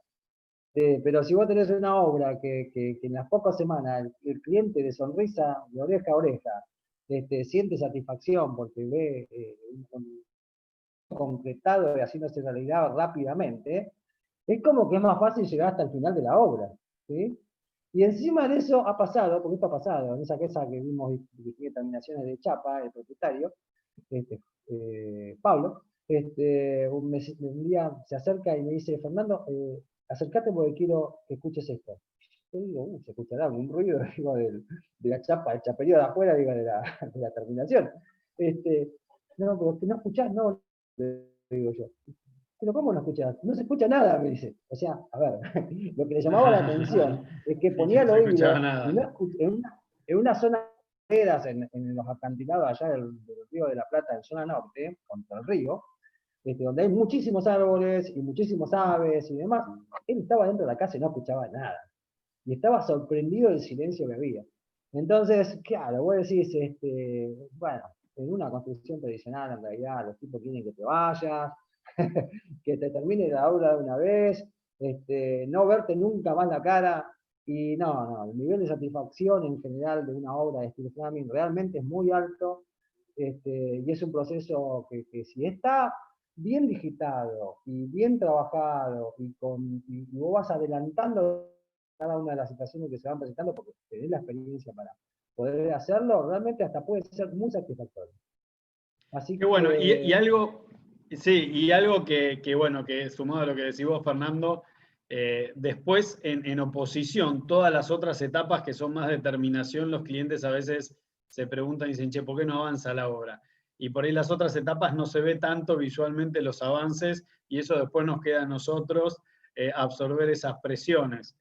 Pero si vos tenés una obra que en las pocas semanas el cliente de sonrisa de oreja a oreja siente satisfacción porque ve un concretado y haciéndose realidad rápidamente, es como que es más fácil llegar hasta el final de la obra. ¿Sí? Y encima de eso ha pasado, porque esto ha pasado, en esa casa que vimos que tiene terminaciones de chapa, el propietario, Pablo, un día se acerca y me dice, Fernando, acércate porque quiero que escuches esto. Yo digo, se escuchará un ruido, digo, de la chapa, el chaperío de afuera, digo, de la terminación. No, pero que no escuchás, no, le digo yo. Pero ¿cómo no escuchás? No se escucha nada, me dice. O sea, a ver, lo que le llamaba la atención es que Y que ponía el no se escuchaba oído y nada. no en una zona de veredas, en los acantilados allá del río de la Plata, en zona norte, contra el río, donde hay muchísimos árboles y muchísimos aves y demás, él estaba dentro de la casa y no escuchaba nada. Y estaba sorprendido del silencio que había. Entonces, claro, vos decís, bueno, en una construcción tradicional, en realidad, los tipos quieren que te vayas, que te termine la obra de una vez, no verte nunca más la cara, y no, el nivel de satisfacción en general de una obra de steel framing realmente es muy alto, y es un proceso que si está bien digitado y bien trabajado, y vos vas adelantando cada una de las situaciones que se van presentando, porque tenés la experiencia para poder hacerlo, realmente hasta puede ser muy satisfactorio. Así Qué bueno, y que, algo, sí, y algo que, bueno, que sumado a lo que decís vos, Fernando, después en oposición, todas las otras etapas que son más determinación, los clientes a veces se preguntan y dicen, che, ¿por qué no avanza la obra? Y por ahí las otras etapas no se ve tanto visualmente los avances y eso después nos queda a nosotros absorber esas presiones.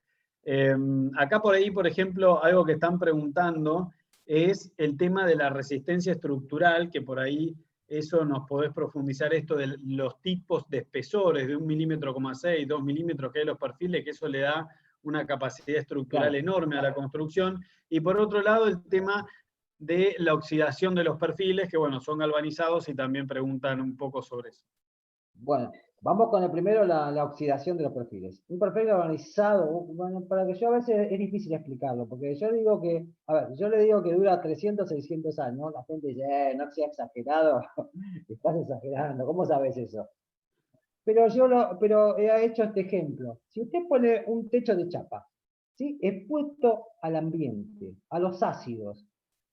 Acá por ahí, por ejemplo, algo que están preguntando es el tema de la resistencia estructural, que por ahí eso nos podés profundizar esto de los tipos de espesores de 1,6 milímetros, 2 milímetros que hay en los perfiles, que eso le da una capacidad estructural claro, enorme a la construcción. Y por otro lado, el tema de la oxidación de los perfiles, que bueno, son galvanizados y también preguntan un poco sobre eso. bueno, vamos con el primero, la oxidación de los perfiles. Un perfil organizado, bueno, para que yo a veces es difícil explicarlo, porque yo digo que, a ver, yo le digo que dura 300, 600 años, la gente dice, no sea exagerado, estás exagerando, ¿cómo sabes eso? Pero he hecho este ejemplo. Si usted pone un techo de chapa, ¿sí? Expuesto al ambiente, a los ácidos,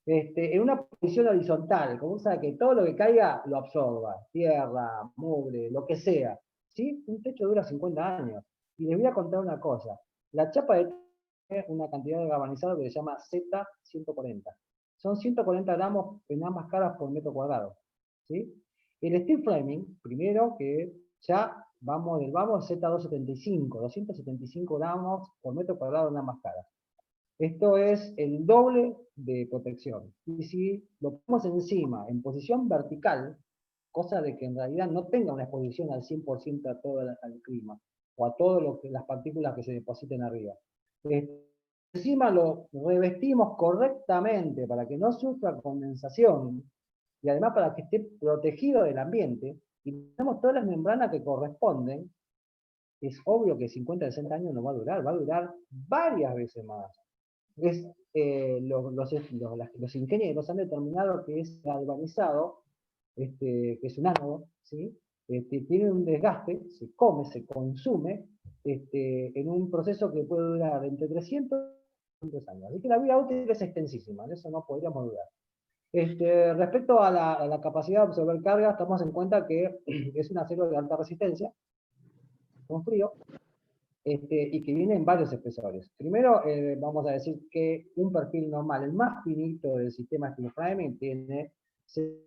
en una posición horizontal, como sabe que todo lo que caiga lo absorba, tierra, mugre, lo que sea, ¿sí? Un techo dura 50 años. Y les voy a contar una cosa. La chapa de techo tiene una cantidad de galvanizado que se llama Z140. Son 140 gramos en ambas caras por metro cuadrado, ¿sí? El steel framing, primero que ya vamos Z275, 275 gramos por metro cuadrado en ambas caras. Esto es el doble de protección. Y si lo ponemos encima, en posición vertical, cosa de que en realidad no tenga una exposición al 100% a todo al clima, o a todas las partículas que se depositen arriba. Encima lo revestimos correctamente para que no sufra condensación, y además para que esté protegido del ambiente, y tenemos todas las membranas que corresponden. Es obvio que 50, 60 años no va a durar varias veces más. Los ingenieros han determinado que es galvanizado, que es un ánodo, ¿sí? Tiene un desgaste, se come, se consume, en un proceso que puede durar entre 300 y 500 años. Así que la vida útil es extensísima, de eso no podríamos dudar. Respecto a la capacidad de absorber carga, estamos en cuenta que es un acero de alta resistencia, con frío, y que viene en varios espesores. Primero, vamos a decir que un perfil normal, el más finito del sistema steel framing, tiene, si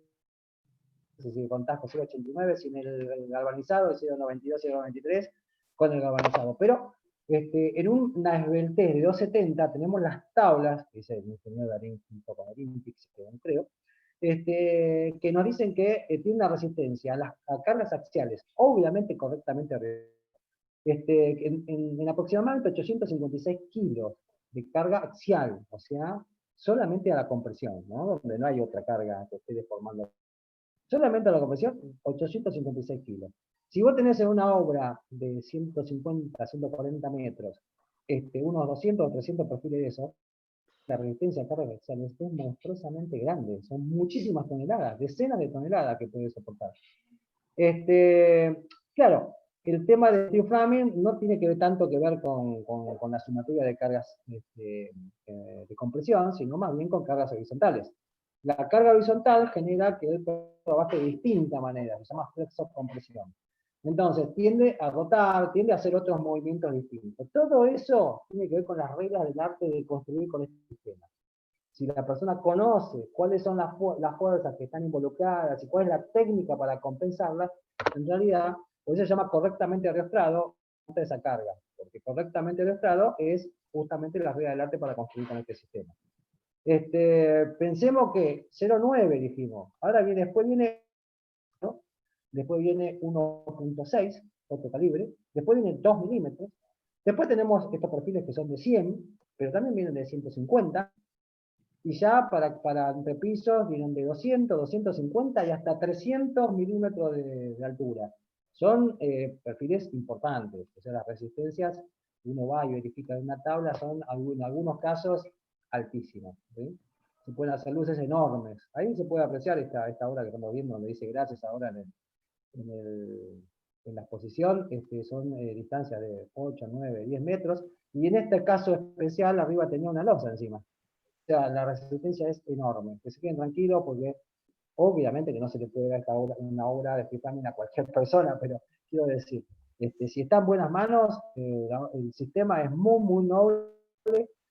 contás con 0,89, sin el galvanizado, el 0,92, 0,93, con el galvanizado. Pero en una esbeltez de 270 tenemos las tablas, que dice el ingeniero Darín junto con Olympics, creo, que nos dicen que tiene una resistencia a cargas axiales, obviamente correctamente en aproximadamente 856 kilos de carga axial, o sea, solamente a la compresión, ¿no? Donde no hay otra carga que esté deformando. Solamente a la compresión, 856 kilos. Si vos tenés en una obra de 150, 140 metros, unos 200 o 300 perfiles de eso, la resistencia a cargas axiales es monstruosamente grande. Son muchísimas toneladas, decenas de toneladas que puede soportar. Claro, el tema de steel framing no tiene que ver tanto que ver con la sumatoria de cargas de compresión, sino más bien con cargas horizontales. La carga horizontal genera que el trabaje de distinta manera, se llama flexocompresión. Entonces, tiende a rotar, tiende a hacer otros movimientos distintos. Todo eso tiene que ver con las reglas del arte de construir con este sistema. Si la persona conoce cuáles son las fuerzas que están involucradas y cuál es la técnica para compensarlas, en realidad, por eso se llama correctamente arrastrado de esa carga, porque correctamente arrastrado es justamente la regla del arte para construir con este sistema. Pensemos que 0,9 dijimos, ahora viene, después viene 1,6, otro calibre, después viene 2 milímetros, después tenemos estos perfiles que son de 100, pero también vienen de 150, y ya para entrepisos vienen de 200, 250 y hasta 300 milímetros de altura. Son perfiles importantes, o sea, las resistencias, uno va y verifica en una tabla, son en algunos casos altísimas. ¿Sí? Se pueden hacer luces enormes. Ahí se puede apreciar esta obra que estamos viendo, donde dice gracias ahora en la exposición, son distancias de 8, 9, 10 metros, y en este caso especial arriba tenía una losa encima. O sea, la resistencia es enorme. Que se queden tranquilos porque obviamente que no se le puede dar una obra de Steel a cualquier persona, pero quiero decir, si está en buenas manos, el sistema es muy, muy noble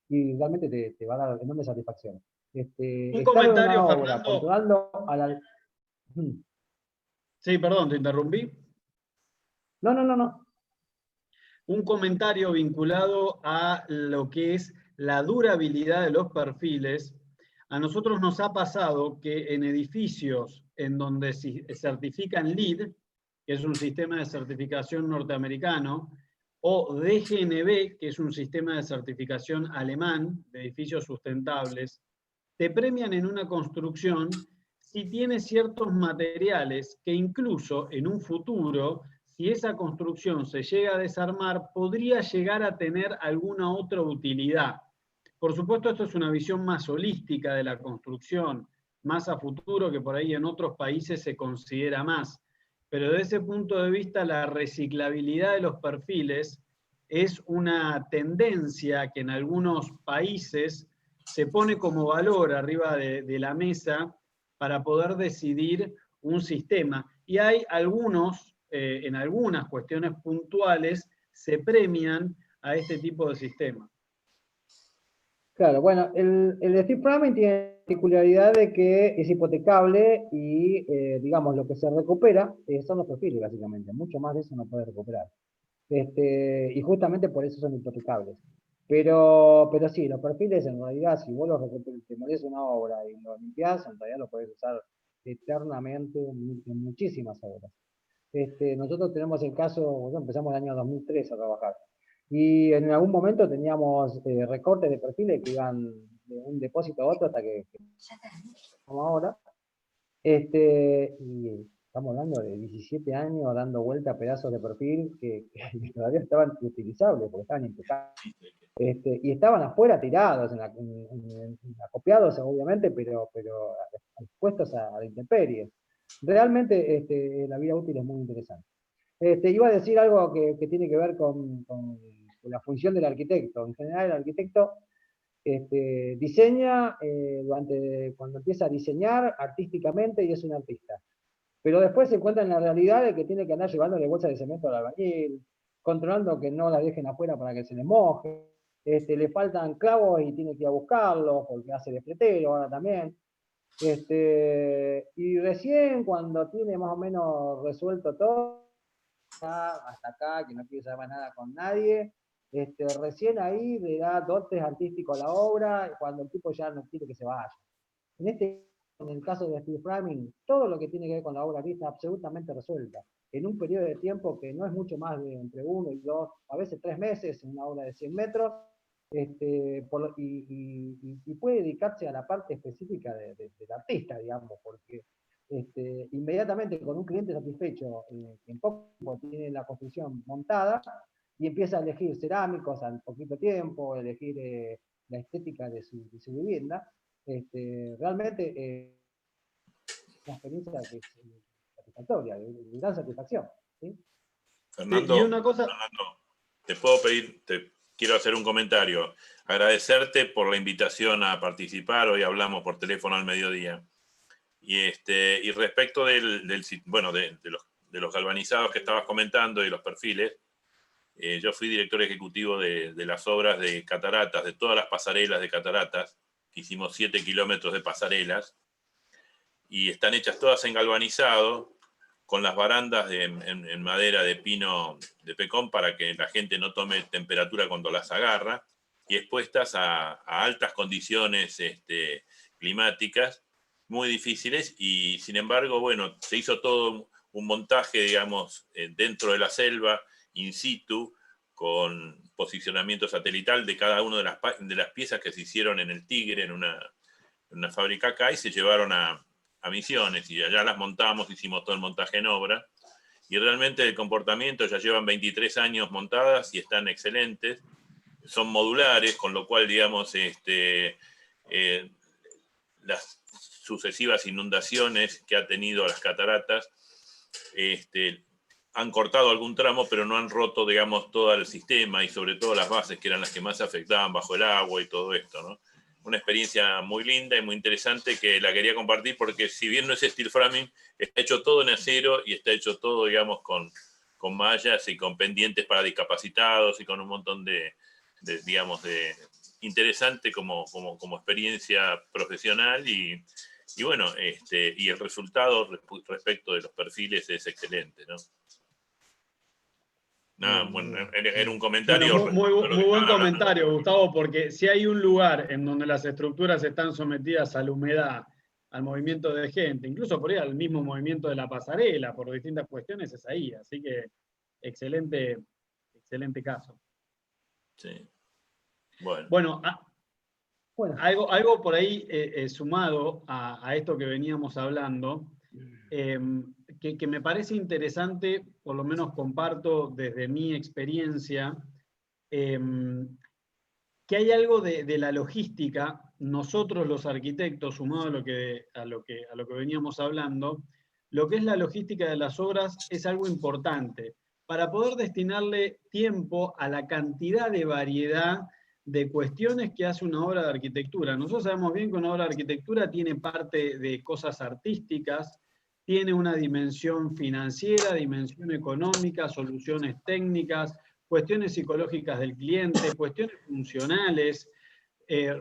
y realmente te va a dar enorme satisfacción. Un comentario, Fernando. Controlando a la... Sí, perdón, te interrumpí. No. Un comentario vinculado a lo que es la durabilidad de los perfiles. A nosotros nos ha pasado que en edificios en donde se certifican LEED, que es un sistema de certificación norteamericano, o DGNB, que es un sistema de certificación alemán de edificios sustentables, te premian en una construcción si tiene ciertos materiales que incluso en un futuro, si esa construcción se llega a desarmar, podría llegar a tener alguna otra utilidad. Por supuesto, esto es una visión más holística de la construcción, más a futuro, que por ahí en otros países se considera más. Pero desde ese punto de vista, la reciclabilidad de los perfiles es una tendencia que en algunos países se pone como valor arriba de la mesa para poder decidir un sistema. Y hay algunos, en algunas cuestiones puntuales, se premian a este tipo de sistemas. Claro, bueno, el steel framing tiene la particularidad de que es hipotecable y, digamos, lo que se recupera son los perfiles, básicamente. Mucho más de eso no puede recuperar. Y justamente por eso son hipotecables. Pero sí, los perfiles en realidad, si vos los demolés una obra y lo limpiás, en realidad lo podés usar eternamente en muchísimas obras. Nosotros tenemos el caso, bueno, empezamos el año 2003 a trabajar. Y en algún momento teníamos recortes de perfiles que iban de un depósito a otro hasta que como ahora. Y estamos hablando de 17 años dando vuelta a pedazos de perfil que todavía estaban utilizables porque estaban impecables. Y estaban afuera tirados, acopiados obviamente, pero expuestos a la intemperie. Realmente la vida útil es muy interesante. Iba a decir algo que tiene que ver con la función del arquitecto. En general, el arquitecto diseña cuando empieza a diseñar artísticamente y es un artista. Pero después se encuentra en la realidad de que tiene que andar llevándole bolsas de cemento al albañil, controlando que no la dejen afuera para que se le moje. Le faltan clavos y tiene que ir a buscarlos porque hace de fletero ahora también. Y recién cuando tiene más o menos resuelto todo, hasta acá, que no quiere saber nada con nadie, recién ahí le da dotes artísticos a la obra, cuando el tipo ya no quiere que se vaya. En el caso de steel framing, todo lo que tiene que ver con la obra está absolutamente resuelta, en un periodo de tiempo que no es mucho más de entre 1 y 2, a veces 3 meses, en una obra de 100 metros, y puede dedicarse a la parte específica del artista, digamos, porque inmediatamente con un cliente satisfecho, en poco tiene la construcción montada y empieza a elegir cerámicos al poquito tiempo, elegir la estética de su vivienda. Realmente una experiencia que es satisfactoria, de gran satisfacción. ¿Sí? Fernando, Y una cosa... Fernando, te puedo pedir, quiero hacer un comentario. Agradecerte por la invitación a participar. Hoy hablamos por teléfono al mediodía. Y respecto de los galvanizados que estabas comentando y los perfiles, yo fui director ejecutivo de las obras de cataratas, de todas las pasarelas de cataratas. Hicimos 7 kilómetros de pasarelas y están hechas todas en galvanizado, con las barandas en madera de pino de pecón para que la gente no tome temperatura cuando las agarra, y expuestas a altas condiciones climáticas muy difíciles, y sin embargo, bueno, se hizo todo un montaje, digamos, dentro de la selva, in situ, con posicionamiento satelital de cada una de las piezas que se hicieron en el Tigre, en una fábrica acá, y se llevaron a Misiones, y allá las montamos, hicimos todo el montaje en obra, y realmente el comportamiento ya llevan 23 años montadas y están excelentes, son modulares, con lo cual, digamos, las sucesivas inundaciones que ha tenido las cataratas han cortado algún tramo, pero no han roto, digamos, todo el sistema, y sobre todo las bases, que eran las que más afectaban bajo el agua y todo esto, ¿no? Una experiencia muy linda y muy interesante que la quería compartir, porque si bien no es steel framing, está hecho todo en acero y está hecho todo, digamos, con mallas y con pendientes para discapacitados y con un montón digamos, interesante como experiencia profesional, y bueno, y el resultado respecto de los perfiles es excelente, ¿no? Nada, bueno, era un comentario. Bueno, muy buen comentario, Gustavo, porque si hay un lugar en donde las estructuras están sometidas a la humedad, al movimiento de gente, incluso por ahí al mismo movimiento de la pasarela, por distintas cuestiones, es ahí. Así que excelente caso. Sí. Bueno, Bueno. algo por ahí sumado a esto que veníamos hablando, que me parece interesante, por lo menos comparto desde mi experiencia, que hay algo de la logística. Nosotros los arquitectos, sumado a lo que veníamos hablando, lo que es la logística de las obras es algo importante para poder destinarle tiempo a la cantidad de variedad de cuestiones que hace una obra de arquitectura. Nosotros sabemos bien que una obra de arquitectura tiene parte de cosas artísticas, tiene una dimensión financiera, dimensión económica, soluciones técnicas, cuestiones psicológicas del cliente, cuestiones funcionales,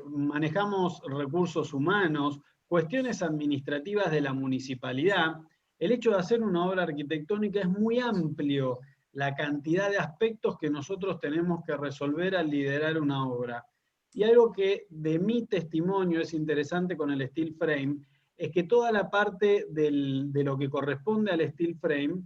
manejamos recursos humanos, cuestiones administrativas de la municipalidad. El hecho de hacer una obra arquitectónica es muy amplio, la cantidad de aspectos que nosotros tenemos que resolver al liderar una obra. Y algo que de mi testimonio es interesante con el steel frame, es que toda la parte de lo que corresponde al steel frame,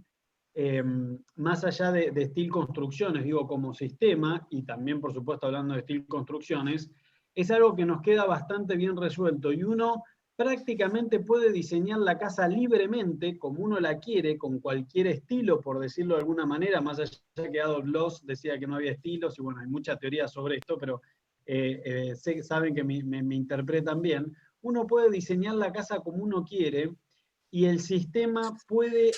más allá de steel construcciones, digo como sistema, y también por supuesto hablando de steel construcciones, es algo que nos queda bastante bien resuelto, y uno prácticamente puede diseñar la casa libremente, como uno la quiere, con cualquier estilo, por decirlo de alguna manera, más allá que Adolf Loos decía que no había estilos, y bueno, hay mucha teoría sobre esto, pero saben que me interpretan bien. Uno puede diseñar la casa como uno quiere, y el sistema puede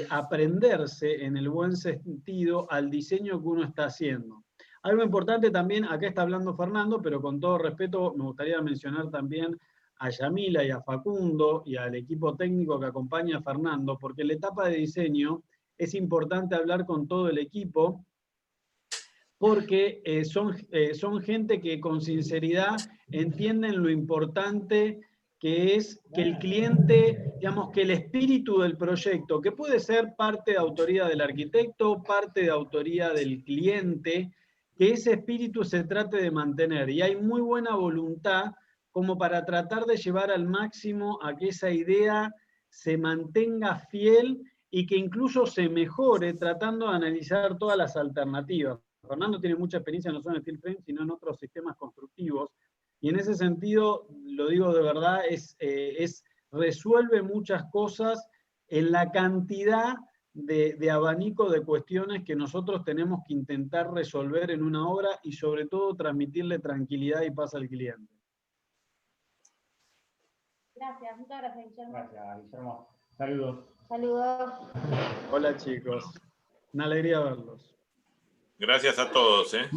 aprenderse, en el buen sentido, al diseño que uno está haciendo. Algo importante también, acá está hablando Fernando, pero con todo respeto me gustaría mencionar también a Yamila y a Facundo y al equipo técnico que acompaña a Fernando, porque en la etapa de diseño es importante hablar con todo el equipo, porque son gente que con sinceridad entienden lo importante que es que el cliente, digamos, que el espíritu del proyecto, que puede ser parte de autoría del arquitecto, parte de autoría del cliente, que ese espíritu se trate de mantener. Y hay muy buena voluntad como para tratar de llevar al máximo a que esa idea se mantenga fiel y que incluso se mejore tratando de analizar todas las alternativas. Fernando tiene mucha experiencia no solo en steel frame, sino en otros sistemas constructivos, y en ese sentido, lo digo de verdad, resuelve muchas cosas en la cantidad de abanico de cuestiones que nosotros tenemos que intentar resolver en una obra, y sobre todo transmitirle tranquilidad y paz al cliente. Gracias, muchas gracias, Guillermo. Gracias, Guillermo. Saludos. Saludos. Hola chicos, una alegría verlos. gracias a todos, ¿eh?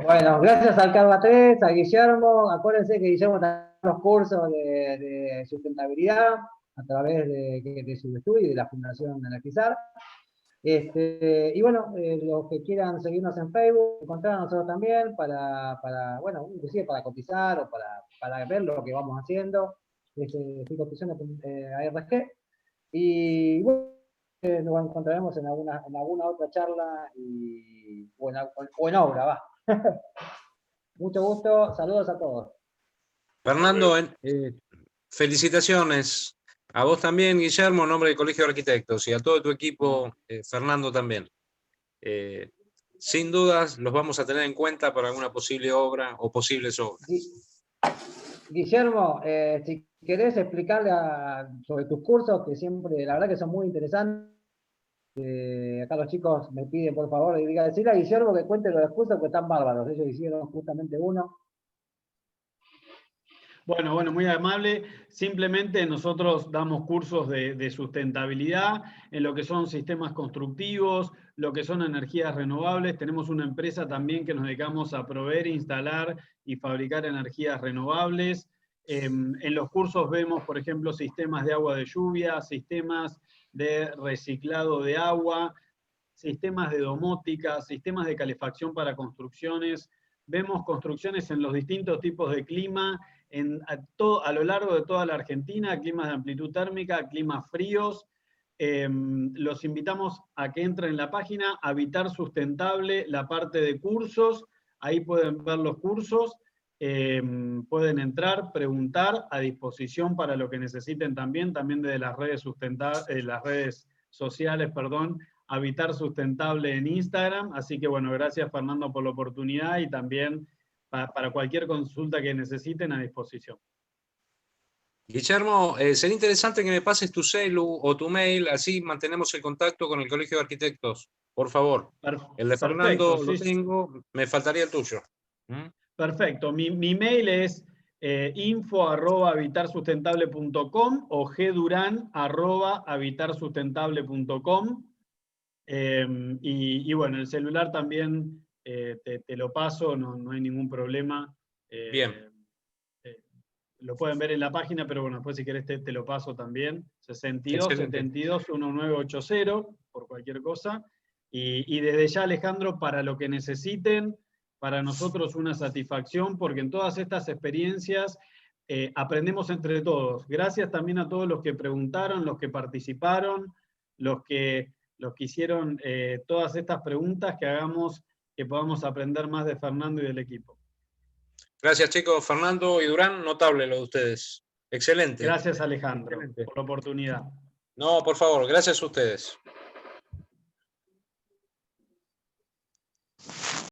Bueno, gracias al Carva 3, a Guillermo. Acuérdense que Guillermo está en los cursos de sustentabilidad. a través de su estudio y de la Fundación Energizar. Y bueno, los que quieran seguirnos en Facebook, encontrar a nosotros también bueno, inclusive para cotizar o para ver lo que vamos haciendo. Cotizaciones ARG. Y bueno, nos encontraremos en alguna otra charla o en obra, va. Mucho gusto, saludos a todos. Fernando, felicitaciones. A vos también, Guillermo, en nombre del Colegio de Arquitectos, y a todo tu equipo, Fernando también. Sin dudas, los vamos a tener en cuenta para alguna posible obra o posibles obras. Guillermo, si querés explicarle sobre tus cursos, que siempre, la verdad que son muy interesantes. Acá los chicos me piden, por favor, decirle a Guillermo que cuente los cursos que están bárbaros. Ellos hicieron justamente uno. Bueno, muy amable. Simplemente nosotros damos cursos de sustentabilidad en lo que son sistemas constructivos, lo que son energías renovables. Tenemos una empresa también que nos dedicamos a proveer, instalar y fabricar energías renovables. En los cursos vemos, por ejemplo, sistemas de agua de lluvia, sistemas de reciclado de agua, sistemas de domótica, sistemas de calefacción para construcciones. Vemos construcciones en los distintos tipos de clima, a lo largo de toda la Argentina, climas de amplitud térmica, climas fríos. Los invitamos a que entren en la página Habitar Sustentable, la parte de cursos, ahí pueden ver los cursos, pueden entrar, preguntar, a disposición para lo que necesiten también desde las redes sociales, Habitar Sustentable en Instagram. Así que bueno, gracias Fernando por la oportunidad y también para cualquier consulta que necesiten, a disposición. Guillermo, sería interesante que me pases tu celu o tu mail, así mantenemos el contacto con el Colegio de Arquitectos. Por favor. El de Fernando Perfecto, lo tengo, me faltaría el tuyo. Perfecto, mi mail es info@habitarsustentable.com o gduran@habitarsustentable.com. Y bueno, el celular también te lo paso, no hay ningún problema. Bien. Lo pueden ver en la página, pero bueno, después si querés te lo paso también. 6272-1980, por cualquier cosa. Y desde ya, Alejandro, para lo que necesiten, para nosotros una satisfacción, porque en todas estas experiencias aprendemos entre todos. Gracias también a todos los que preguntaron, los que participaron, los que hicieron todas estas preguntas, que podamos aprender más de Fernando y del equipo. Gracias, chicos. Fernando y Durán, notable lo de ustedes. Excelente. Gracias, Alejandro, Excelente. por la oportunidad. No, por favor, gracias a ustedes.